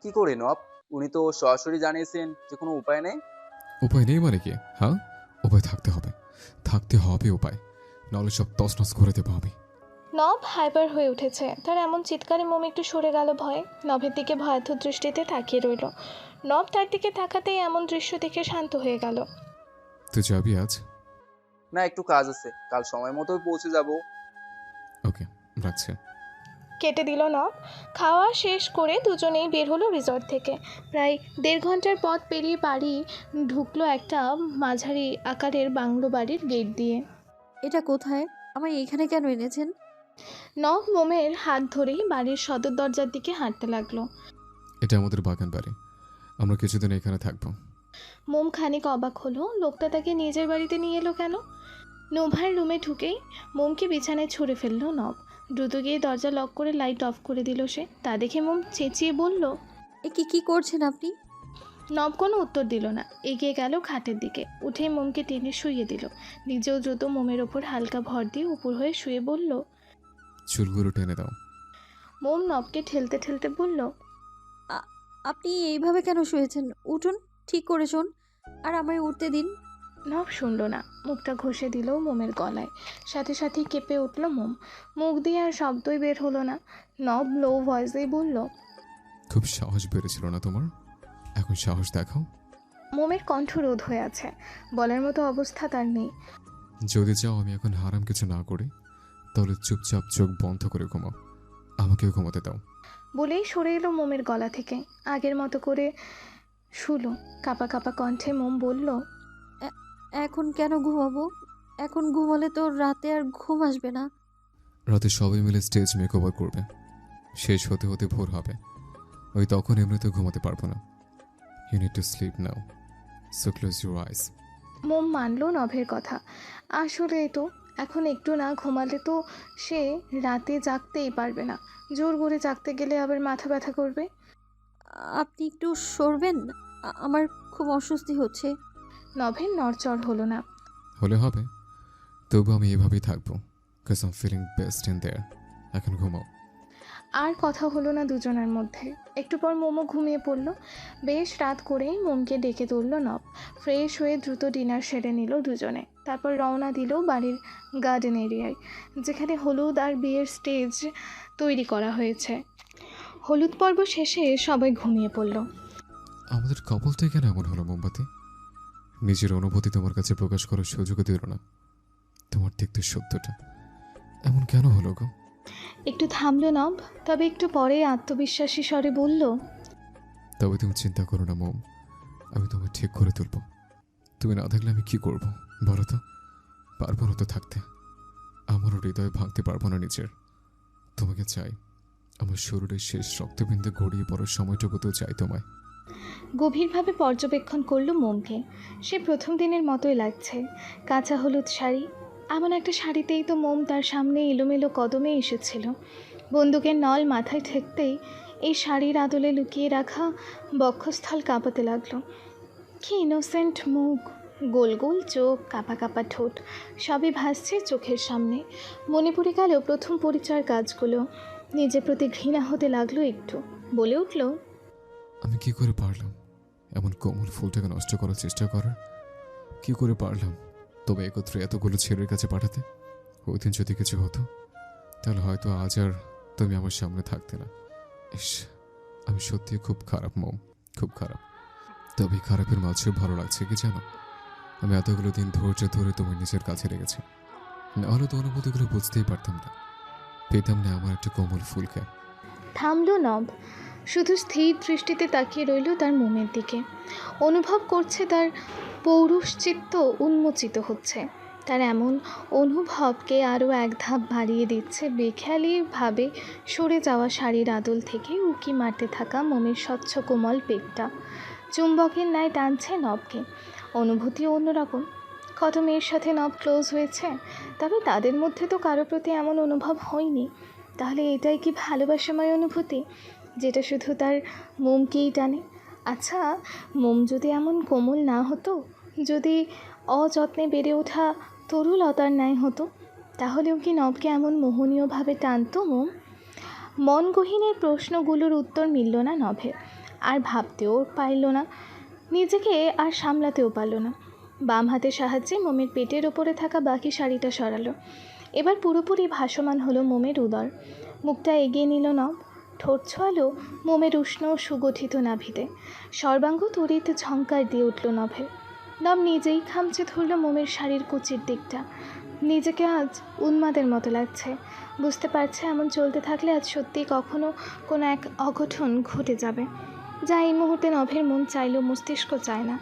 কি করে নব? উনি তো সরাসরি জানিয়েছেন যে কোনো উপায় নেই। উপায় নেই মানে কি? হ্যাঁ, উপায় থাকতে হবে, থাকতে হবে উপায়, নাহলে সব তছনছ করে দেবো আমি। নব হাইপার হয়ে উঠেছে, তার এমন চিৎকারে মোম একটু সরে গেল ভয়ে। নভের দিকে ভয়ার্থ দৃষ্টিতে তাকিয়ে রইল। নব তার দিকে তাকাতেই এমন দৃশ্য দেখে শান্ত হয়ে গেল। তুই যাবি আজ? না, একটু কাজ আছে, কাল সময় মতোই পৌঁছে যাব। ওকে, রাখছি। কেটে দিল নব। খাওয়া শেষ করে দুজনেই বের হলো রিসর্ট থেকে। প্রায় 1.5 ঘন্টার পথ পেরিয়ে বাড়ি ঢুকলো একটা মাঝারি আকারের বাংলো বাড়ির গেট দিয়ে। এটা কোথায়? আমায় এখানে কেন এনেছেন? নব মোমের হাত ধরেই বাড়ির সদর দরজার দিকে হাঁটতে লাগলো। এটা আমাদের বাগান বাড়ি, আমরা কিছুদিন এখানে থাকবো। মোম খানিক অবাক হলো, লোকটা তাকে নিজের বাড়িতে নিয়ে এলো কেন? নোভার রুমে ঢুকেই মোমকে বিছানায় ছুঁড়ে ফেললো নব। দ্রুত গিয়ে দরজা লক করে লাইট অফ করে দিল সে। তা দেখে মোম চেঁচিয়ে বলল। এ কি করছেন আপনি? নব কোনো উত্তর দিল না, এগিয়ে গেল খাটের দিকে। উঠে মোমকে টেনে শুইয়ে দিল। নিজেও দ্রুত মোমের ওপর হালকা ভর দিয়ে উপর হয়ে শুয়ে বলল। চুলগুলো টেনে দাও। মোম নবকে ঠেলতে ঠেলতে বলল। আপনি এইভাবে কেন শুয়েছেন? উঠুন, ঠিক করে শোন, আর আমায় উঠতে দিন। নব শুনল না, মুখটা ঘষে দিল মোমের গলায়। সাথে সাথেই কেঁপে উঠল মোম। মুখ দিয়ে আর শব্দই বের হলো না। নব লো ভয়েসেই বলল। খুব সাহস বেড়েছিল না তোমার, এখন সাহস দেখাও। মোমের কণ্ঠ রোধ হয়ে আছে, বলার মতো অবস্থা তার নেই। যদি চাও আমি এখন হারাম কিছু না করি, তাহলে চুপচাপ চোখ বন্ধ করে ঘুমাও, আমাকেও ঘুমাতে দাও। বলেই সরে এলো মোমের গলা থেকে। আগের মতো করে শুলো। কাঁপা কাঁপা কণ্ঠে মোম বলল। এখন কেন ঘুমাবো? এখন ঘুমালে তো রাতে আর ঘুম আসবে না। রাতে সবাই মিলে স্টেজ মেকওভার করবে, শেষ হতে হতে ভোর হবে, ওই তখন এমনিতে ঘুমাতে পারবো না। You need to sleep now, so close your eyes. মোম মানল নভের কথা। আসলেই তো, এখন একটু না ঘুমালে তো সে রাতে জাগতেই পারবে না। জোর করে জাগতে গেলে আবার মাথা ব্যথা করবে। আপনি একটু সরবেন, আমার খুব অস্বস্তি হচ্ছে। নভের নড়চড় হলো না। হলে হবে, তবু আমি এভাবেই থাকবো, because I am feeling best in there. এখন ঘুমাও। আর কথা হলো না দুজনের মধ্যে। একটু পর মোমো ঘুমিয়ে পড়ল। বেশ রাত করেই মোমকে ডেকে তুলল নব। ফ্রেশ হয়ে দ্রুত ডিনার সেরে নিল দুজনে। তারপর রওনা দিল বাড়ির গার্ডেন এরিয়ায়, যেখানে হলুদ আর বিয়ের স্টেজ তৈরি করা হয়েছে। হলুদ পর্ব শেষে সবাই ঘুমিয়ে পড়ল। আমাদের কপালটাই কেন এমন হলো মোমবাতি? নিজের অনুভূতি তোমার কাছে প্রকাশ করার সুযোগও দিল না। তোমার দেখতে সত্যটা এমন কেন হলো গো? একটু থামল নব, তবে একটু পরে আত্মবিশ্বাসী স্বরে বলল। তবে তুমি চিন্তা করো না মোম, আমি তোমায় ঠিক করে তুলব। তুমি না থাকলে আমি কি করব বলো তো? পারবো না তো। মতো থাকতে। আমারও হৃদয় ভাঙতে পারবো না নিজের। তোমাকে চাই, আমার শরীরের শেষ রক্তবিন্দু গড়িয়ে পড়ার সময়টুকুতেও চাই তোমায়। গভীরভাবে পর্যবেক্ষণ করলো মোমকে। সে প্রথম দিনের মতোই লাগছে। কাঁচা হলুদ শাড়ি, এমন একটা শাড়িতেই তো মোম তার সামনে এলোমেলো কদমে এসেছিল। বন্দুকের নল মাথায় ঠেকতেই এই শাড়ির আদলে লুকিয়ে রাখা বক্ষস্থল কাঁপাতে লাগলো। কি ইনোসেন্ট মুখ, গোল গোল চোখ, কাঁপা কাঁপা ঠোঁট, সবই ভাসছে চোখের সামনে। মনে পড়ে গেল প্রথম পরিচয়ের কাজগুলো। নিজের প্রতি ঘৃণা হতে লাগলো একটু। বলে উঠল, আমি কি করে পারলাম এমন কোমল ফুলটাকে নষ্ট করার চেষ্টা করার? কি করে পারলাম তবে একত্রে এতগুলো ছেলের কাছে পাঠাতে? ওই দিন যদি কিছু হতো তাহলে হয়তো আজ আর তুমি আমার সামনে থাকতে না। ইস, আমি সত্যি খুব খারাপ মম, খুব খারাপ। তবে এই খারাপের মাঝেও ভালো লাগছে কি জানো, আমি এতগুলো দিন ধৈর্য ধরে তোমার নিজের কাছে রেখেছি। নাহলে তো অনুভূতিগুলো বুঝতেই পারতাম না, পেতাম না আমার একটা কোমল ফুলকে। থামলো নব। শুধু স্থির দৃষ্টিতে তাকিয়ে রইল তার মোমের দিকে। অনুভব করছে তার পৌরুষ চিত্ত উন্মোচিত হচ্ছে। তার এমন অনুভবকে আরও এক ধাপ বাড়িয়ে দিচ্ছে বেখেয়ালিভাবে সরে যাওয়া শাড়ির আদল থেকে উকি মারতে থাকা মোমের স্বচ্ছ কোমল পেটটা। চুম্বকের ন্যায় টানছে নবকে। অনুভূতি অন্যরকম। কত মেয়ের সাথে নব ক্লোজ হয়েছে, তবে তাদের মধ্যে তো কারো প্রতি এমন অনুভব হয়নি। তাহলে এটাই কি ভালোবাসাময় অনুভূতি, যেটা শুধু তার মোমকেই টানে? আচ্ছা, মোম যদি এমন কোমল না হতো, যদি অযত্নে বেড়ে ওঠা তরুলতার ন্যায় হতো, তাহলেও কি নবকে এমন মোহনীয়ভাবে টানতো মোম? মন গহীনের প্রশ্নগুলোর উত্তর মিলল না নভের। আর ভাবতেও পারল না, নিজেকে আর সামলাতেও পারল না। বাম হাতের সাহায্যে মোমের পেটের ওপরে থাকা বাকি শাড়িটা সরালো। এবার পুরোপুরি ভাসমান হলো মোমের উদর। মুখটা এগিয়ে নিল নব। ঠোঁট ছোঁয়ালো মোমের উষ্ণ সুগঠিত নাভিতে। সর্বাঙ্গ তড়িৎ ঝংকার দিয়ে উঠল নভে। নব নিজেই খামচে ধরল মোমের শাড়ির কুচির দিকটা। নিজেকে আজ উন্মাদের মতো লাগছে। বুঝতে পারছে এমন চলতে থাকলে আজ সত্যিই কখনো কোনো এক অঘটন ঘটে যাবে, যা এই মুহূর্তে নভের মন চাইলেও মস্তিষ্ক চায় না।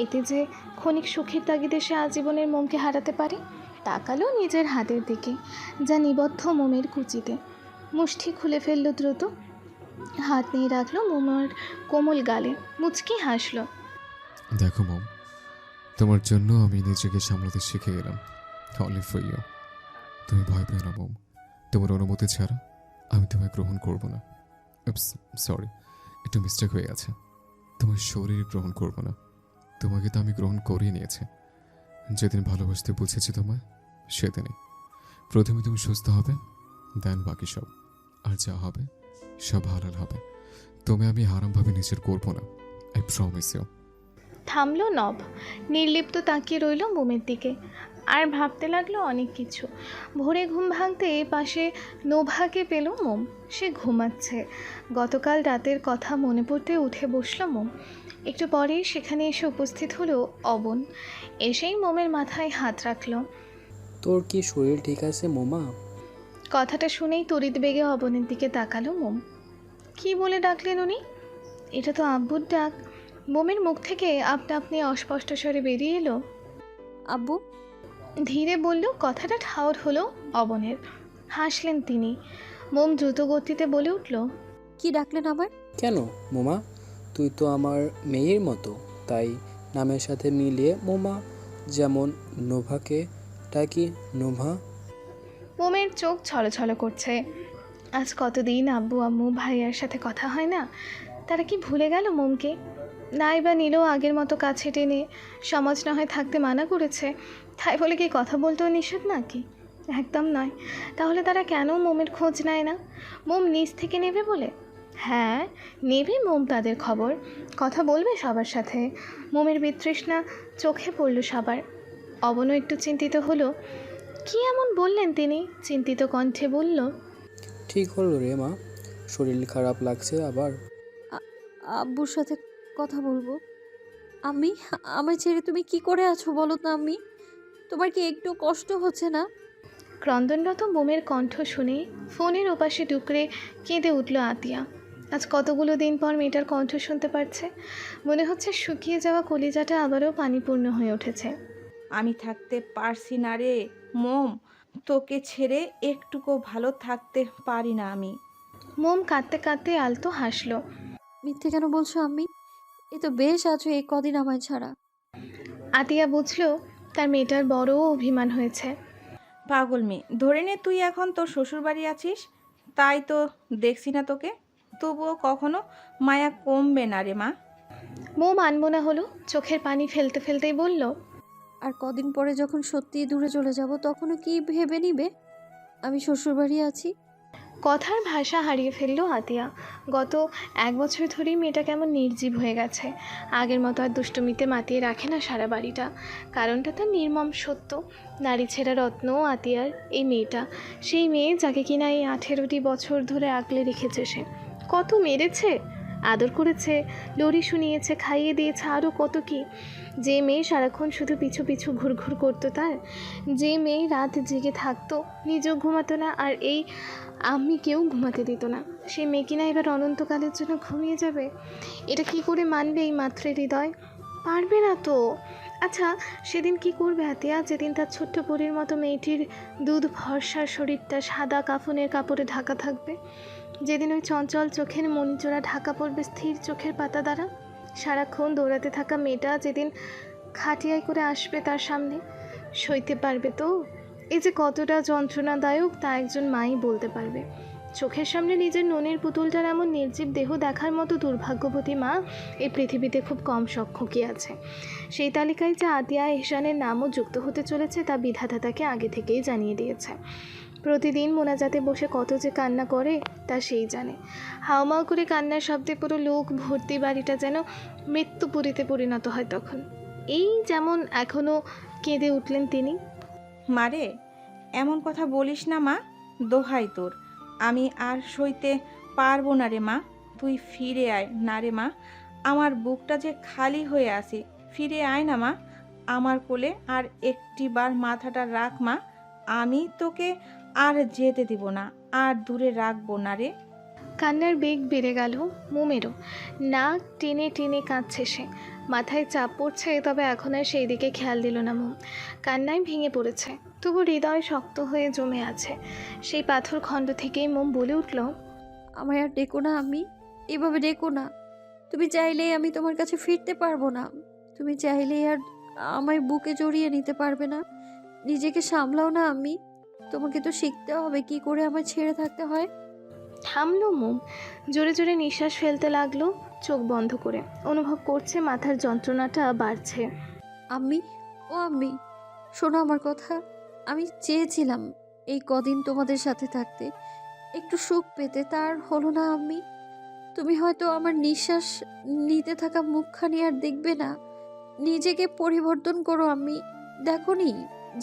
এতে যে ক্ষণিক সুখের তাগিদে সে আজীবনের মোমকে হারাতে পারে। তাকালো নিজের হাতের দিকে, যা নিবদ্ধ মোমের কুচিতে। মুষ্টি খুলে ফেলল দ্রুত। হাত নিয়ে রাখলো মোমের কোমল গালে। মুচকি হাসলো। দেখো মম, তোমার জন্য আমি নিজেকে সামলাতে শিখে গেলাম। Only for you. তুমি ভয় পেও না মম, তোমার অনুমতি ছাড়া আমি তোমায় গ্রহণ করব না। সরি, একটু মিস্টেক হয়ে গেছে। তোমার শরীর গ্রহণ করব না, তোমাকে তো আমি গ্রহণ করিয়ে নিয়েছি। যেদিন ভালোবাসতে বুঝেছি তোমায়, সেদিনই। প্রথমে তুমি সুস্থ হবে, দেন বাকি সব। আর যা হবে সব হালাল হবে। তুমি আমি হারামভাবে নিজের করব না, আই প্রমিস ইউ। থামলো নব। নির্লিপ্ত তাকিয়ে রইল মোমের দিকে। আর ভাবতে লাগলো অনেক কিছু। ভোরে ঘুম ভাঙতে পাশে নোভাকে পেল মোম। সে ঘুমাচ্ছে। গতকাল রাতের কথা মনে পড়তে উঠে বসল মোম। একটু পরেই সেখানে এসে উপস্থিত হলো অবন। এসেই মোমের মাথায় হাত রাখল। তোর কি শরীর ঠিক আছে মোমা? কথাটা শুনেই তড়িৎ বেগে অবনের দিকে তাকালো মোম। কি বলে ডাকলেন উনি? এটা তো আব্বুর ডাক। মোমের মুখ থেকে আপনা আপনি অস্পষ্ট স্বরে বেরিয়ে এলো, আব্বু। ধীরে বলল। কথাটা ঠাউর হলো অবনের। হাসলেন তিনি। মোম দ্রুত গতিতে বলে উঠল, কি ডাকলেন আবার? কেন মোমা, তুই তো আমার মেয়ের মতো, তাই নামের সাথে মিলিয়ে মোমা। যেমন নোভাকে ডাকি নোভা। মোমের চোখ ছলছল করছে। আজ কতদিন আব্বু আম্মু ভাইয়ার সাথে কথা হয় না। তারা কি ভুলে গেল মোমকে? নাই বা নিলেও আগের মতো কাছে টেনে সমাজ না হয় থাকতে মানা করেছে, তাই বলে কি কথা বলতেও নিষেধ নাকি? একদম নয়। তাহলে তারা কেন মোমের খোঁজ নেয় না? মোম নিজ থেকে নেবে বলে? হ্যাঁ, নেবে মোম তাদের খবর, কথা বলবে সবার সাথে। মোমের বিতৃষ্ণা চোখে পড়ল সবার। অবনও একটু চিন্তিত হলো। কি এমন বললেন তিনি? চিন্তিত কণ্ঠে বলল, ঠিক হলো রে মা, শরীর খারাপ লাগছে আবার। আব্বুর সাথে কথা বলবো। আমি আমায় ছেড়ে তুমি কি করে আছো বলো তো? আমি তোমার কি একটু কষ্ট হচ্ছে না? ক্রন্দনরত মোমের কণ্ঠ শুনে ফোনের ওপাশে ডুকরে কেঁদে উঠল আতিয়া। আজ কতগুলো দিন পর মেয়েটার কণ্ঠ শুনতে পারছে। মনে হচ্ছে শুকিয়ে যাওয়া কলিজাটা আবারও পানিপূর্ণ হয়ে উঠেছে। আমি থাকতে পারছি না রে মোম, তোকে ছেড়ে একটুকু ভালো থাকতে পারি না আমি। মোম কাঁদতে কাঁদতে আলতো হাসলো। মিথ্যে কেন বলছো আম্মি? এ তো বেশ আছো এই কদিন আমায় ছাড়া। আতিয়া বুঝলো তার মেয়েটার বড় অভিমান হয়েছে। পাগল মেয়ে, ধরে নে তুই এখন তোর শ্বশুর বাড়ি আছিস, তাই তো দেখছি না তোকে। তবুও কখনো মায়া কমবে না রে মা। মোম আনমনা হলো, চোখের পানি ফেলতে ফেলতেই বলল, আর কদিন পরে যখন সত্যিই দূরে চলে যাব তখনও কি ভেবে নিবে আমি শ্বশুরবাড়ি আছি? কথার ভাষা হারিয়ে ফেললো আতিয়া। গত 1 বছর ধরেই মেয়েটা কেমন নির্জীব হয়ে গেছে। আগের মতো আর দুষ্টুমিতে মাতিয়ে রাখে না সারা বাড়িটা। কারণটা তার নির্মম সত্য। নারী ছেঁড়া রত্ন আতিয়ার এই মেয়েটা, সেই মেয়ে যাকে কিনা এই 18টি বছর ধরে আগলে রেখেছে সে। কত মেরেছে, আদর করেছে, লড়ি শুনিয়েছে, খাইয়ে দিয়েছে, আরও কত কি। যে মেয়ে সারাক্ষণ শুধু পিছু পিছু ঘুরঘুর করতো তার, যে মেয়ে রাত জেগে থাকতো, নিজেও ঘুমাতো না, আর এই আমি কেউ ঘুমাতে দিত না, সেই মেয়ে কিনা এবার অনন্তকালের জন্য ঘুমিয়ে যাবে। এটা কি করে মানবে এই মাতৃ হৃদয়? পারবে না তো। আচ্ছা, সেদিন কি করবে আতিয়া, যেদিন তার ছোট্ট পরীর মতো মেয়েটির দুধ ভরসার শরীরটা সাদা কাফনের কাপড়ে ঢাকা থাকবে, যেদিন ওই চঞ্চল চোখের মণিচোরা ঢাকা পড়বে স্থির চোখের পাতা দ্বারা, সারাক্ষণ দৌড়াতে থাকা মেয়েটা যেদিন খাটিয়ায় করে আসবে তার সামনে, সইতে পারবে তো? এই যে কতটা যন্ত্রণাদায়ক তা একজন মাই বলতে পারবে। চোখের সামনে নিজের ননির পুতুলটার এমন নির্জীব দেহ দেখার মতো দুর্ভাগ্যবতী মা এই পৃথিবীতে খুব কম সক্ষমী আছে। সেই তালিকায় যে আতিয়া এহসানের নামও যুক্ত হতে চলেছে তা বিধাতা তাকে আগে থেকেই জানিয়ে দিয়েছে। প্রতিদিন মোনাজাতে বসে কত যে কান্না করে তা সেই জানে। হাউমাউ করে কান্নার শব্দে পুরো লোক ভর্তি বাড়িটা যেন মৃত্যুপুরীতে পরিণত হয় তখন। এই যেমন এখনও কেঁদে উঠলেন তিনি। মারে, এমন কথা বলিস না মা, দোহাই তোর, আমি আর সইতে পারবো না রে মা। তুই ফিরে আয় না রে মা, আমার বুকটা যে খালি হয়ে আছে। ফিরে আয় না মা আমার কোলে, আর একটিবার মাথাটা রাখ মা। আমি তোকে আর যেতে দিব না, আর দূরে রাখবো না রে। কান্নার বেগ বেড়ে গেল মোমেরও। নাক টেনে টেনে কাঁদছে সে, মাথায় চাপ পড়ছে, তবে এখন আর সেই দিকে খেয়াল দিল না মোম। কান্নায় ভেঙে পড়েছে, তবু হৃদয় শক্ত হয়ে জমে আছে। সেই পাথর খণ্ড থেকেই মোম বলে উঠল, আমায় আর ডেকো না আমি, এভাবে ডেকো না। তুমি চাইলেই আমি তোমার কাছে ফিরতে পারবো না। তুমি চাইলেই আর আমায় বুকে জড়িয়ে নিতে পারবে না। নিজেকে সামলাও না আমি, তোমাকে তো শিখতে হবে কি করে আমায় ছেড়ে থাকতে হয়। থামলো মোম, জোরে জোরে নিঃশ্বাস ফেলতে লাগলো চোখ বন্ধ করে। অনুভব করছে মাথার যন্ত্রণাটা বাড়ছে। আম্মি, ও আম্মি, শোনো আমার কথা। আমি চেয়েছিলাম এই কদিন তোমাদের সাথে থাকতে, একটু সুখ পেতে, তার হলো না আম্মি। তুমি হয়তো আমার নিঃশ্বাস নিতে থাকা মুখখানি আর দেখবে না। নিজেকে পরিবর্তন করো আম্মি। দেখোনি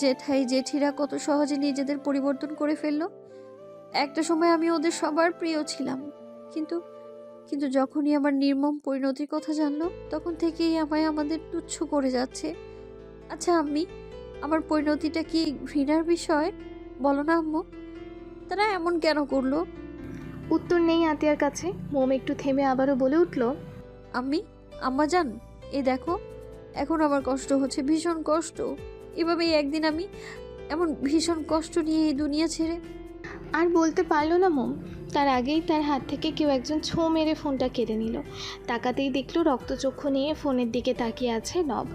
জেঠাই জেঠিরা কত সহজে নিজেদের পরিবর্তন করে ফেললো। একটা সময় আমি ওদের সবার প্রিয় ছিলাম, কিন্তু কিন্তু যখনই আমার নির্মম পরিণতির কথা জানলো তখন থেকেই আমায় আমাদের তুচ্ছ করে যাচ্ছে। আচ্ছা আম্মি, আমার পরিণতিটা কি ঘৃণার বিষয়? বলো না আম্মু, তারা এমন কেন করলো? উত্তর নেই আতিয়ার কাছে। মোম একটু থেমে আবারও বলে উঠল, আম্মি, আম্মা জান, এ দেখো, এখন আমার কষ্ট হচ্ছে, ভীষণ কষ্ট। এভাবেই একদিন আমি এমন ভীষণ কষ্ট নিয়ে এই দুনিয়া ছেড়ে। আর বলতে পারলো না মোম। তার আগেই তার হাত থেকে কেউ একজন ছোঁ মেরে ফোনটা কেড়ে নিল। তাকাতেই দেখলো রক্তচক্ষু নিয়ে ফোনের দিকে তাকিয়ে আছে নব।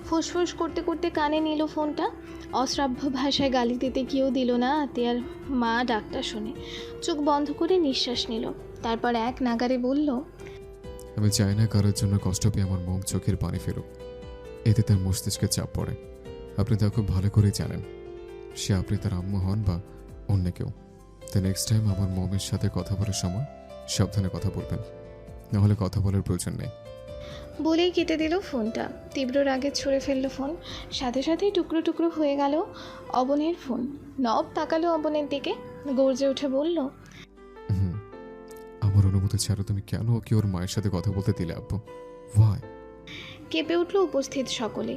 ফুসফুস করতে করতে কানে নিল ফোনটা। অশ্রাব্য ভাষায় গালি দিতে গিয়েও দিল না আতিয়ার মা ডাকটা শুনে। চোখ বন্ধ করে নিঃশ্বাস নিল, তারপর এক নাগারে বলল, আমি চাই না কারোর জন্য কষ্ট পেয়ে আমার মোম চোখের পানি ফেরুক। এতে তার মস্তিষ্কে চাপ পড়ে। আপনি তা খুব ভালো করেই জানেন। সে আপনি তার আম্মু হন বা অন্য কেউ, তাই নেক্সট টাইম আমার মমের সাথে কথা বলার সময় সাবধানে কথা বলবেন, নাহলে কথা বলার প্রয়োজন নেই। বলেই কেটে দিল ফোনটা। তীব্র রাগে ছুঁড়ে ফেললো ফোন। সাথে সাথেই টুকরো টুকরো হয়ে গেল অবনের ফোন। নব তাকালো অবনের দিকে, গর্জে উঠে বলল, আমার অনুমতি ছাড়া তুমি কেন ওকে ওর মায়ের সাথে কথা বলতে দিলে আব্বু? ভাই কেঁপে উঠল উপস্থিত সকলে,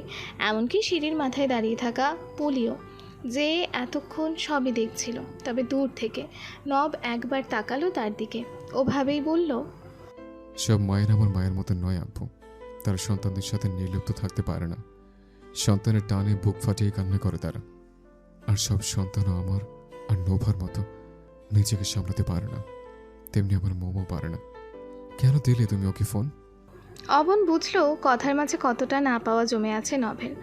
এমনকি সিঁড়ির মাথায় দাঁড়িয়ে থাকা পলিও, যে এতক্ষণ সবই দেখছিল তবে দূর থেকে। নব একবার তাকালো তার দিকে, ওভাবেই বলল, সব মায়ের আমার মায়ের মতো নয় আব্বু। তার সন্তানদের সাথে নির্লিপ্ত থাকতে পারে না। সন্তানের টানে বুক ফাটিয়ে কান্না করে তারা। আর সব সন্তানও আমার আর নোভার মতো নিজেকে সামলাতে পারে না, তেমনি আমার মোমো পারে না। কেন দিলে তুমি ওকে ফোন? অবন বুঝলো কথার মাঝে কতটা না পাওয়া জমে আছে নভের।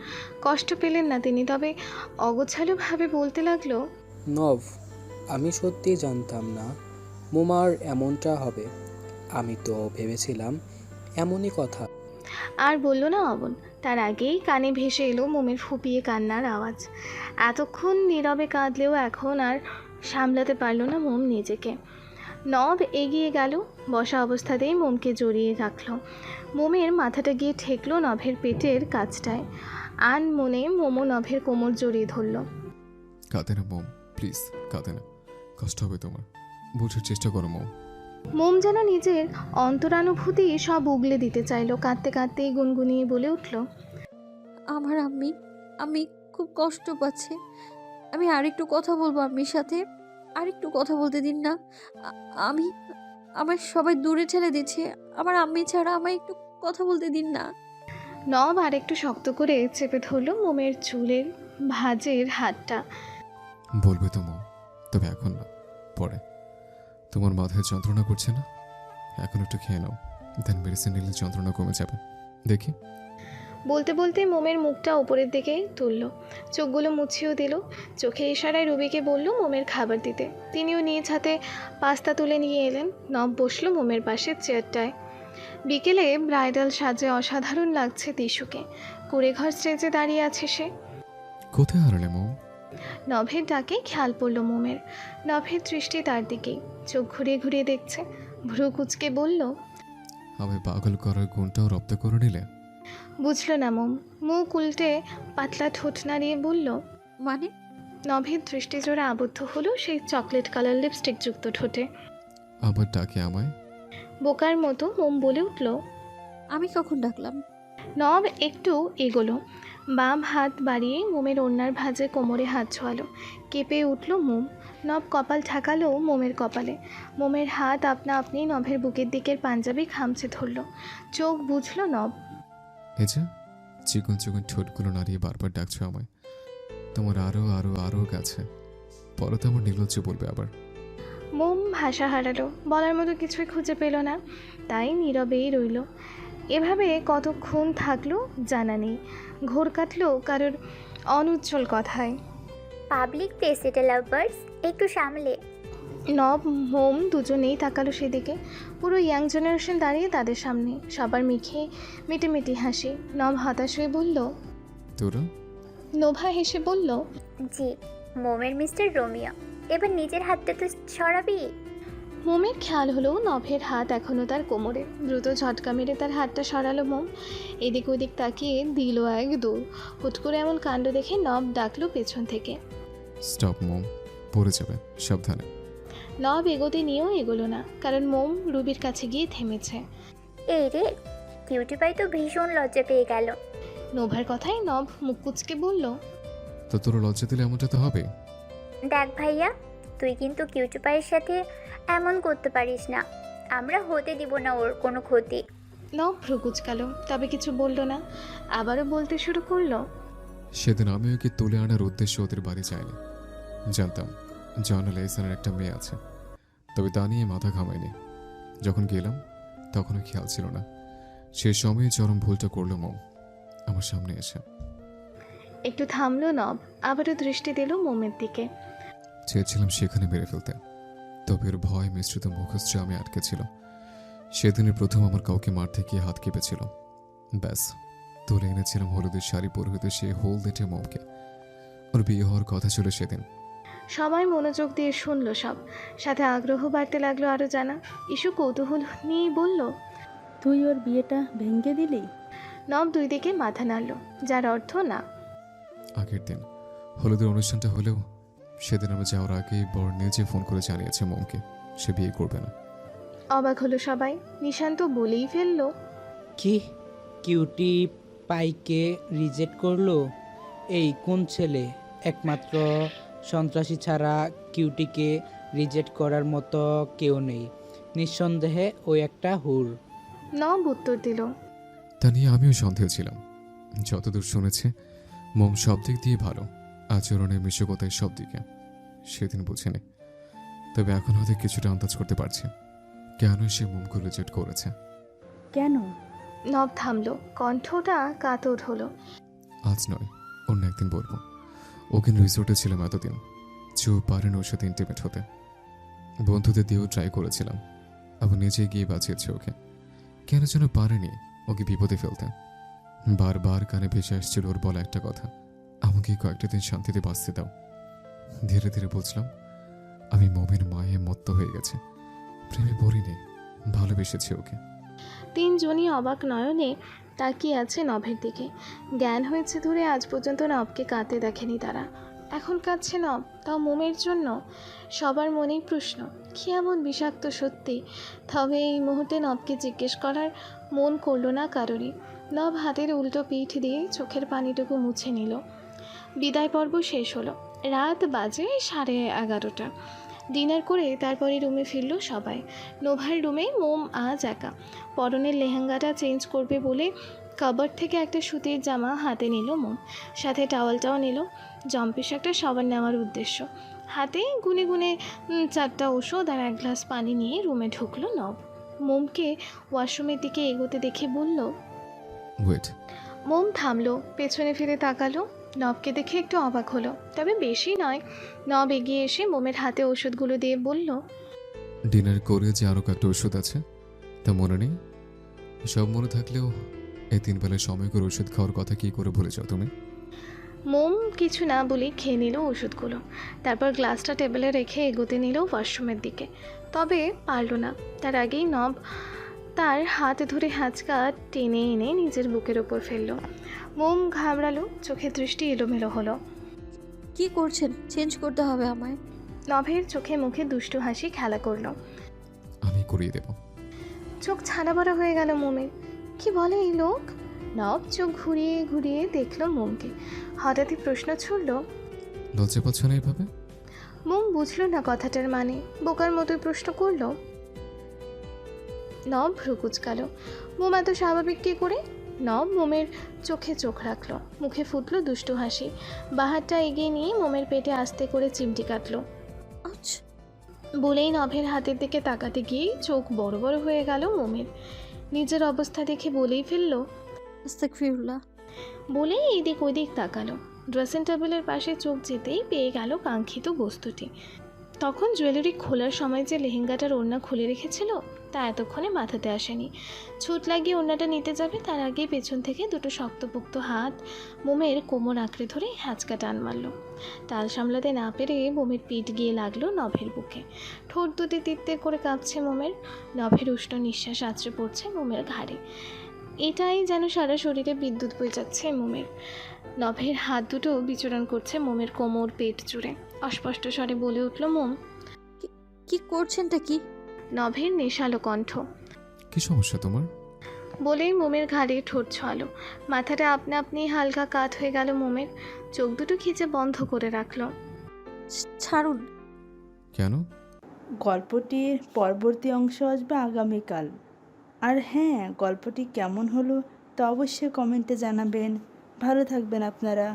কষ্ট পেলেন না তিনি, তবে অগোছালোভাবে বলতে লাগলো, নভ, আমি সত্যি জানতাম না মোমার এমনটা হবে। আমি তো ভেবেছিলাম এমনই কথা। আর বলল না অবন। তার আগেই কানে ভেসে এলো মোমের ফুপিয়ে কান্নার আওয়াজ। এতক্ষণ নীরবে কাঁদলেও এখন আর সামলাতে পারল না মোম নিজেকে। নব এগিয়ে গেল, বসা অবস্থাতেই মোমকে জড়িয়ে রাখল। মোমের মাথাটা গিয়ে ঠেকলো নভের পেটের কাছটায়। আন মনে মোমো নভের কোমর জড়িয়ে ধরল। কাঁদে না মোম, প্লিজ কাঁদে না, কষ্ট হবে তোমার, বোঝার চেষ্টা করো মোম। মোম যেন নিজের অন্তরানুভূতি সব উগলে দিতে চাইল। কাঁদতে কাঁদতেই গুনগুনিয়ে বলে উঠল, আমার আম্মি, আমি খুব কষ্ট পাচ্ছি। আমি আরেকটু কথা বলবো আম্মির সাথে, আরেকটু কথা বলতে দিন না। আমি, আমার সবাই দূরে ঠেলে দিচ্ছে। আমার আম্মি ছাড়া আমায় একটু কথা বলতে দিন না। নব আর একটু শক্ত করে চেপে ধরল মোমের চুলের ভাঁজের হাতটা। বলবে তো মোম, তবে এখন না, পরে। তোমার মাথায় যন্ত্রণা করছে না? এখন একটু খেয়ে নাও, দেন মেডিসিন নিলে যন্ত্রণা কমে যাবে। দেখি। বলতে বলতে মোমের মুখটা উপরের দিকে তুলল, চোখগুলো মুছিয়েও দিল। চোখে ইশারায় রুবিকে বলল মোমের খাবার দিতে। তিনিও নিজ হাতে পাস্তা তুলে নিয়ে এলেন। নব বসলো মোমের পাশে চেয়ারটায়। বিকেলে ব্রাইডাল সাজে অসাধারণ লাগছে তিশুকে। কুড়েঘর স্টেজে দাঁড়িয়ে আছে সে। কোথায় হারালে মোম? নভের ডাকে খেয়াল পড়ল মোমের। নভের দৃষ্টি তার দিকেই, চোখ ঘুরিয়ে ঘুরিয়ে দেখছে। ভ্রু কুচকে বলল, আমায় পাগল করার গুণটাও রপ্ত করে নিলে? বুঝল না মোম। মুখ উল্টে পাতলা ঠোঁট নাড়িয়ে বলল, মানে? নভের দৃষ্টি জোড়া আবদ্ধ হলো সেই চকলেট কালার লিপস্টিক যুক্ত ঠোঁটে। আবার ডাকে আমায়? বোকার মতো মোম বলে উঠল, আমি কখন ডাকলাম? নব একটু এগোলো, বাম হাত বাড়িয়ে মোমের ওড়নার ভাঁজে কোমরে হাত ছোয়ালো। কেঁপে উঠল মোম। নব কপাল ঠাকালো মোমের কপালে। মোমের হাত আপনা আপনি নভের বুকের দিকের পাঞ্জাবি খামচে ধরল। চোখ বুঝল নব। এই যে চিকন চিকন ঠোঁটগুলো নাড়িয়ে বারবার ডাকছো আমায়, তোমার আরো আরো আরো কাছে। পরে তো আমার নির্লজ্জ বলবে আবার। মোম ভাষা হারালো, বলার মতো কিছুই খুঁজে পেল না, তাই নীরবেই রইল। এভাবে কতক্ষণ থাকলো জানা নেই। ঘোর কাটলো কারোর অনুজ্জ্বল কথায়। পাবলিক প্লেস এটা লাভার্স, একটু সামলে। নব মোম দুজনেই তাকালো সেদিকে। পুরো ইয়াং জেনারেশন দাঁড়িয়ে তাদের সামনে, সবার মুখে মিটিমিটি হাসি। নব হতাশ হয়ে বলল, তোরা? নোভা হেসে বলল, জি, মোমের মিস্টার রোমিও, এবার নিজের হাতটা তো সরাবি। মোমের খেয়াল হলো নভের হাত এখনও তার কোমরে। দ্রুত ঝটকা মেরে তার হাতটা সরালো মোম। এদিক ওদিক তাকিয়ে দিল এক দৌড়। হুট করে এমন কাণ্ড দেখে নব ডাকলো পেছন থেকে, স্টপ মোম, পড়ে যাবে, সাবধানে। নব এগোতে নিয়েও এগোলো না, কারণ মোম রুবির কাছে গিয়ে থেমেছে। এই রে, কিউটি পাই তো ভীষণ লজ্জা পেয়ে গেল। নোভার কথায় নব মুখ কুচকে বলল, তো তোর লজ্জা দিলে এমনটা তো হবে। দেখ ভাইয়া, তুই কিন্তু কিউটি পাইয়ের সাথে এমন করতে পারিস না। আমরা হতে দিব না ওর কোনো ক্ষতি। নব ভ্রু কুচকালো, তবে কিছু বলল না। আবারও বলতে শুরু করলো, সেদিন আমি ওকে তুলে আনার উদ্দেশ্যে ওদের বাড়ি যাইনি। জানতাম জয়নাল এহসানের একটা মেয়ে আছে, তবে তা নিয়ে মাথা ঘামায়নি। যখন গেলাম তখনও খেয়াল ছিল না। সে সময়ে চরম ভুলটা করলো মোম, আমার সামনে এসে। একটু থামলো নব, আবারও দৃষ্টি দিল মোমের দিকে। চেয়েছিলাম সেখানে মেরে ফেলতে, তবে এর ভয় মিশ্রিত মুখশ্রী আমি আটকে ছিল। সেদিনের প্রথম আমার কাউকে মারতে গিয়ে হাত কেঁপেছিল। ব্যাস, তুলে এনেছিলাম হলুদের শাড়ি পরিহিত সে হোল দেটে মোমকে। ওর বিয়ে হওয়ার কথা ছিল সেদিন। সবাই মনোযোগ দিয়ে শুনলো সব, সাথে আগ্রহ বাড়তে লাগলো আরও জানা। ইস্যু কৌতূহল নিয়েই বলল, তুই ওর বিয়েটা ভেঙে দিলি? নব দুই দিকে মাথা নাড়ল, যার অর্থ না। আগের দিন হলুদের অনুষ্ঠানটা হলেও সেদিন আমরা যাওয়ার আগেই বর নিজে ফোন করে জানিয়েছে মোমকে সে বিয়ে করবে না। অবাক হলো সবাই। নিশান্ত বলেই ফেললো, কি, কিউটি পাইকে রিজেক্ট করলো? এই কোন ছেলে? একমাত্র সন্ত্রাসী ছাড়া কিউটিকে রিজেক্ট করার মতো কেউ নেই। নিঃসন্দেহে ওই একটা হুর। নব উত্তর দিল, তা নিয়ে আমিও সন্দেহ ছিলাম। যতদূর শুনেছি মোম সব দিক দিয়ে ভালো, আচরণের মিশকতায় সব দিকে। সেদিন বুঝিনি, তবে এখন হয়তো কিছুটা আন্দাজ করতে পারছি কেন সে মোমকে রিজেক্ট করেছে। কেন? নব থামলো, কণ্ঠটা কাতর হলো। আজ নয়, অন্য একদিন বলবো। ওকে রিসোর্টে ছিলাম এতদিন, চুপ পারেন ওর সাথে ইন্টিমেট হতে। বন্ধুদের দিয়েও ট্রাই করেছিলাম, আবার নিজে গিয়ে বাঁচিয়েছে ওকে। কেন যেন পারেনি ওকে বিপদে ফেলতে। বারবার কানে ভেসে আসছিল ওর বলা একটা কথা, আমাকে কয়েকটা দিন শান্তিতে বাঁচতে দাও। ধীরে ধীরে বুঝলাম আমি মোমের মায়ে মত্ত হয়ে গেছে। প্রেমে পড়িনি, ভালোবেসেছি ওকে। তিনজনই অবাক নয়নে তাকিয়ে আছে নভের দিকে। জ্ঞান হয়েছে ধরে আজ পর্যন্ত নবকে কাঁদতে দেখেনি তারা। এখন কাঁদছে নব, তাও মোমের জন্য। সবার মনেই প্রশ্ন, কি এমন বিষাক্ত সত্যি? তবে এই মুহূর্তে নবকে জিজ্ঞেস করার মন করলো না কারোরই। নব হাতের উল্টো পিঠ দিয়ে চোখের পানিটুকু মুছে নিল। বিদায় পর্ব শেষ হলো। রাত বাজে 11:30। ডিনার করে তারপরে রুমে ফিরল সবাই। নোভার রুমে মোম আজ একা। পরনের লেহেঙ্গাটা চেঞ্জ করবে বলে কাবার্ড থেকে একটা সুতির জামা হাতে নিল মোম, সাথে টাওয়ালটাও নিল। জম্পিস একটা সবার নেওয়ার উদ্দেশ্য। হাতে গুনে গুনে 4টা ওষুধ আর 1 গ্লাস পানি নিয়ে রুমে ঢুকলো নব। মোমকে ওয়াশরুমের দিকে এগোতে দেখে বলল। ওয়েট। মোম থামলো, পেছনে ফিরে তাকালো। নবকে দেখে একটু অবাক হলো, তবে বেশি নয়। নব এগিয়ে এসে মোমের হাতে ওষুধগুলো দিয়ে বলল, ডিনার করে যে আরও কয়েকটা ওষুধ আছে তা মনে নেই? সব মনে থাকলেও এই 3 বেলায় সময় করে ওষুধ খাওয়ার কথা কি করে ভুলে যাও তুমি? মোম কিছু না বলে খেয়ে নিল ওষুধগুলো। তারপর গ্লাসটা টেবিলে রেখে এগোতে নিল ওয়াশরুমের দিকে। তবে পারল না। তার আগেই নব তার হাত ধরে হাঁচকা টেনে এনে নিজের বুকের ওপর ফেলল। মোম ঘাবড়ালো, চোখে দৃষ্টি এলোমেলো হলো। কি করছেন? চেঞ্জ করতে হবে আমায়। নভের চোখে মুখে দুষ্টু হাসি খেলা করলো। আমি করিয়ে দেব। চোখ ছানা বড়া হয়ে গেল মোমের। কি বলে এই লোক? নব চোখ ঘুরিয়ে ঘুরিয়ে দেখলো মোমকে। হঠাৎই প্রশ্ন ছুড়ল, লজ্জা পাচ্ছ না এইভাবে? মোম বুঝলো না কথাটার মানে, বোকার মতোই প্রশ্ন করলো। নব ভ্রু কুচকালো। মোম এত স্বাভাবিক কী করে? নব মোমের চোখে চোখ রাখলো, মুখে ফুটলো দুষ্টু হাসি। বাহারটা এগিয়ে নিয়ে মোমের পেটে আস্তে করে চিমটি কাটলো। আচ্ছা। বলেই নভের হাতের দিকে তাকাতে গিয়েই চোখ বড় বড় হয়ে গেল মোমের। নিজের অবস্থা দেখে বলেই ফেলল, আস্তাগফিরুল্লাহ। বলেই এদিক ওদিক তাকালো। ড্রেসিং টেবিলের পাশে চোখ যেতেই পেয়ে গেল কাঙ্ক্ষিত বস্তুটি। তখন জুয়েলারি খোলার সময় যে লেহেঙ্গাটার ওড়না খুলে রেখেছিল তা এতক্ষণে মাথাতে আসেনি। ছুট লাগিয়ে ওড়নাটা নিতে যাবে তার আগেই পেছন থেকে দুটো শক্তপোক্ত হাত মোমের কোমর আঁকড়ে ধরে হ্যাঁচকা টান মারল। তাল সামলাতে না পেরে মোমের পিঠ গিয়ে লাগলো নভের বুকে। ঠোঁট দুটি তিত্তে করে কাঁপছে মোমের। নভের উষ্ণ নিঃশ্বাস আছড়ে পড়ছে মোমের ঘাড়ে। এটাই যেন সারা শরীরে বিদ্যুৎ বয়ে যাচ্ছে মোমের। নভের হাত দুটো বিচরণ করছে মোমের কোমর পেট জুড়ে। অস্পষ্ট স্বরে বলে উঠল মোম। কি করছেনটা কি? নভের নেশালো কণ্ঠ। কি সমস্যা তোমার? বলেই মোমের ঘাড়ে ঠোঁট ছোঁয়ালো। মাথাটা আপনা আপনি হালকা কাত হয়ে গেল মোমের। চোখ দুটো খিচে বন্ধ করে রাখলো। ছাড়ুন। কেন? গল্পটির পরবর্তী অংশ আসবে আগামীকাল। আর হ্যাঁ, গল্পটি কেমন হলো তা অবশ্যই কমেন্টে জানাবেন। ভালো থাকবেন আপনারা।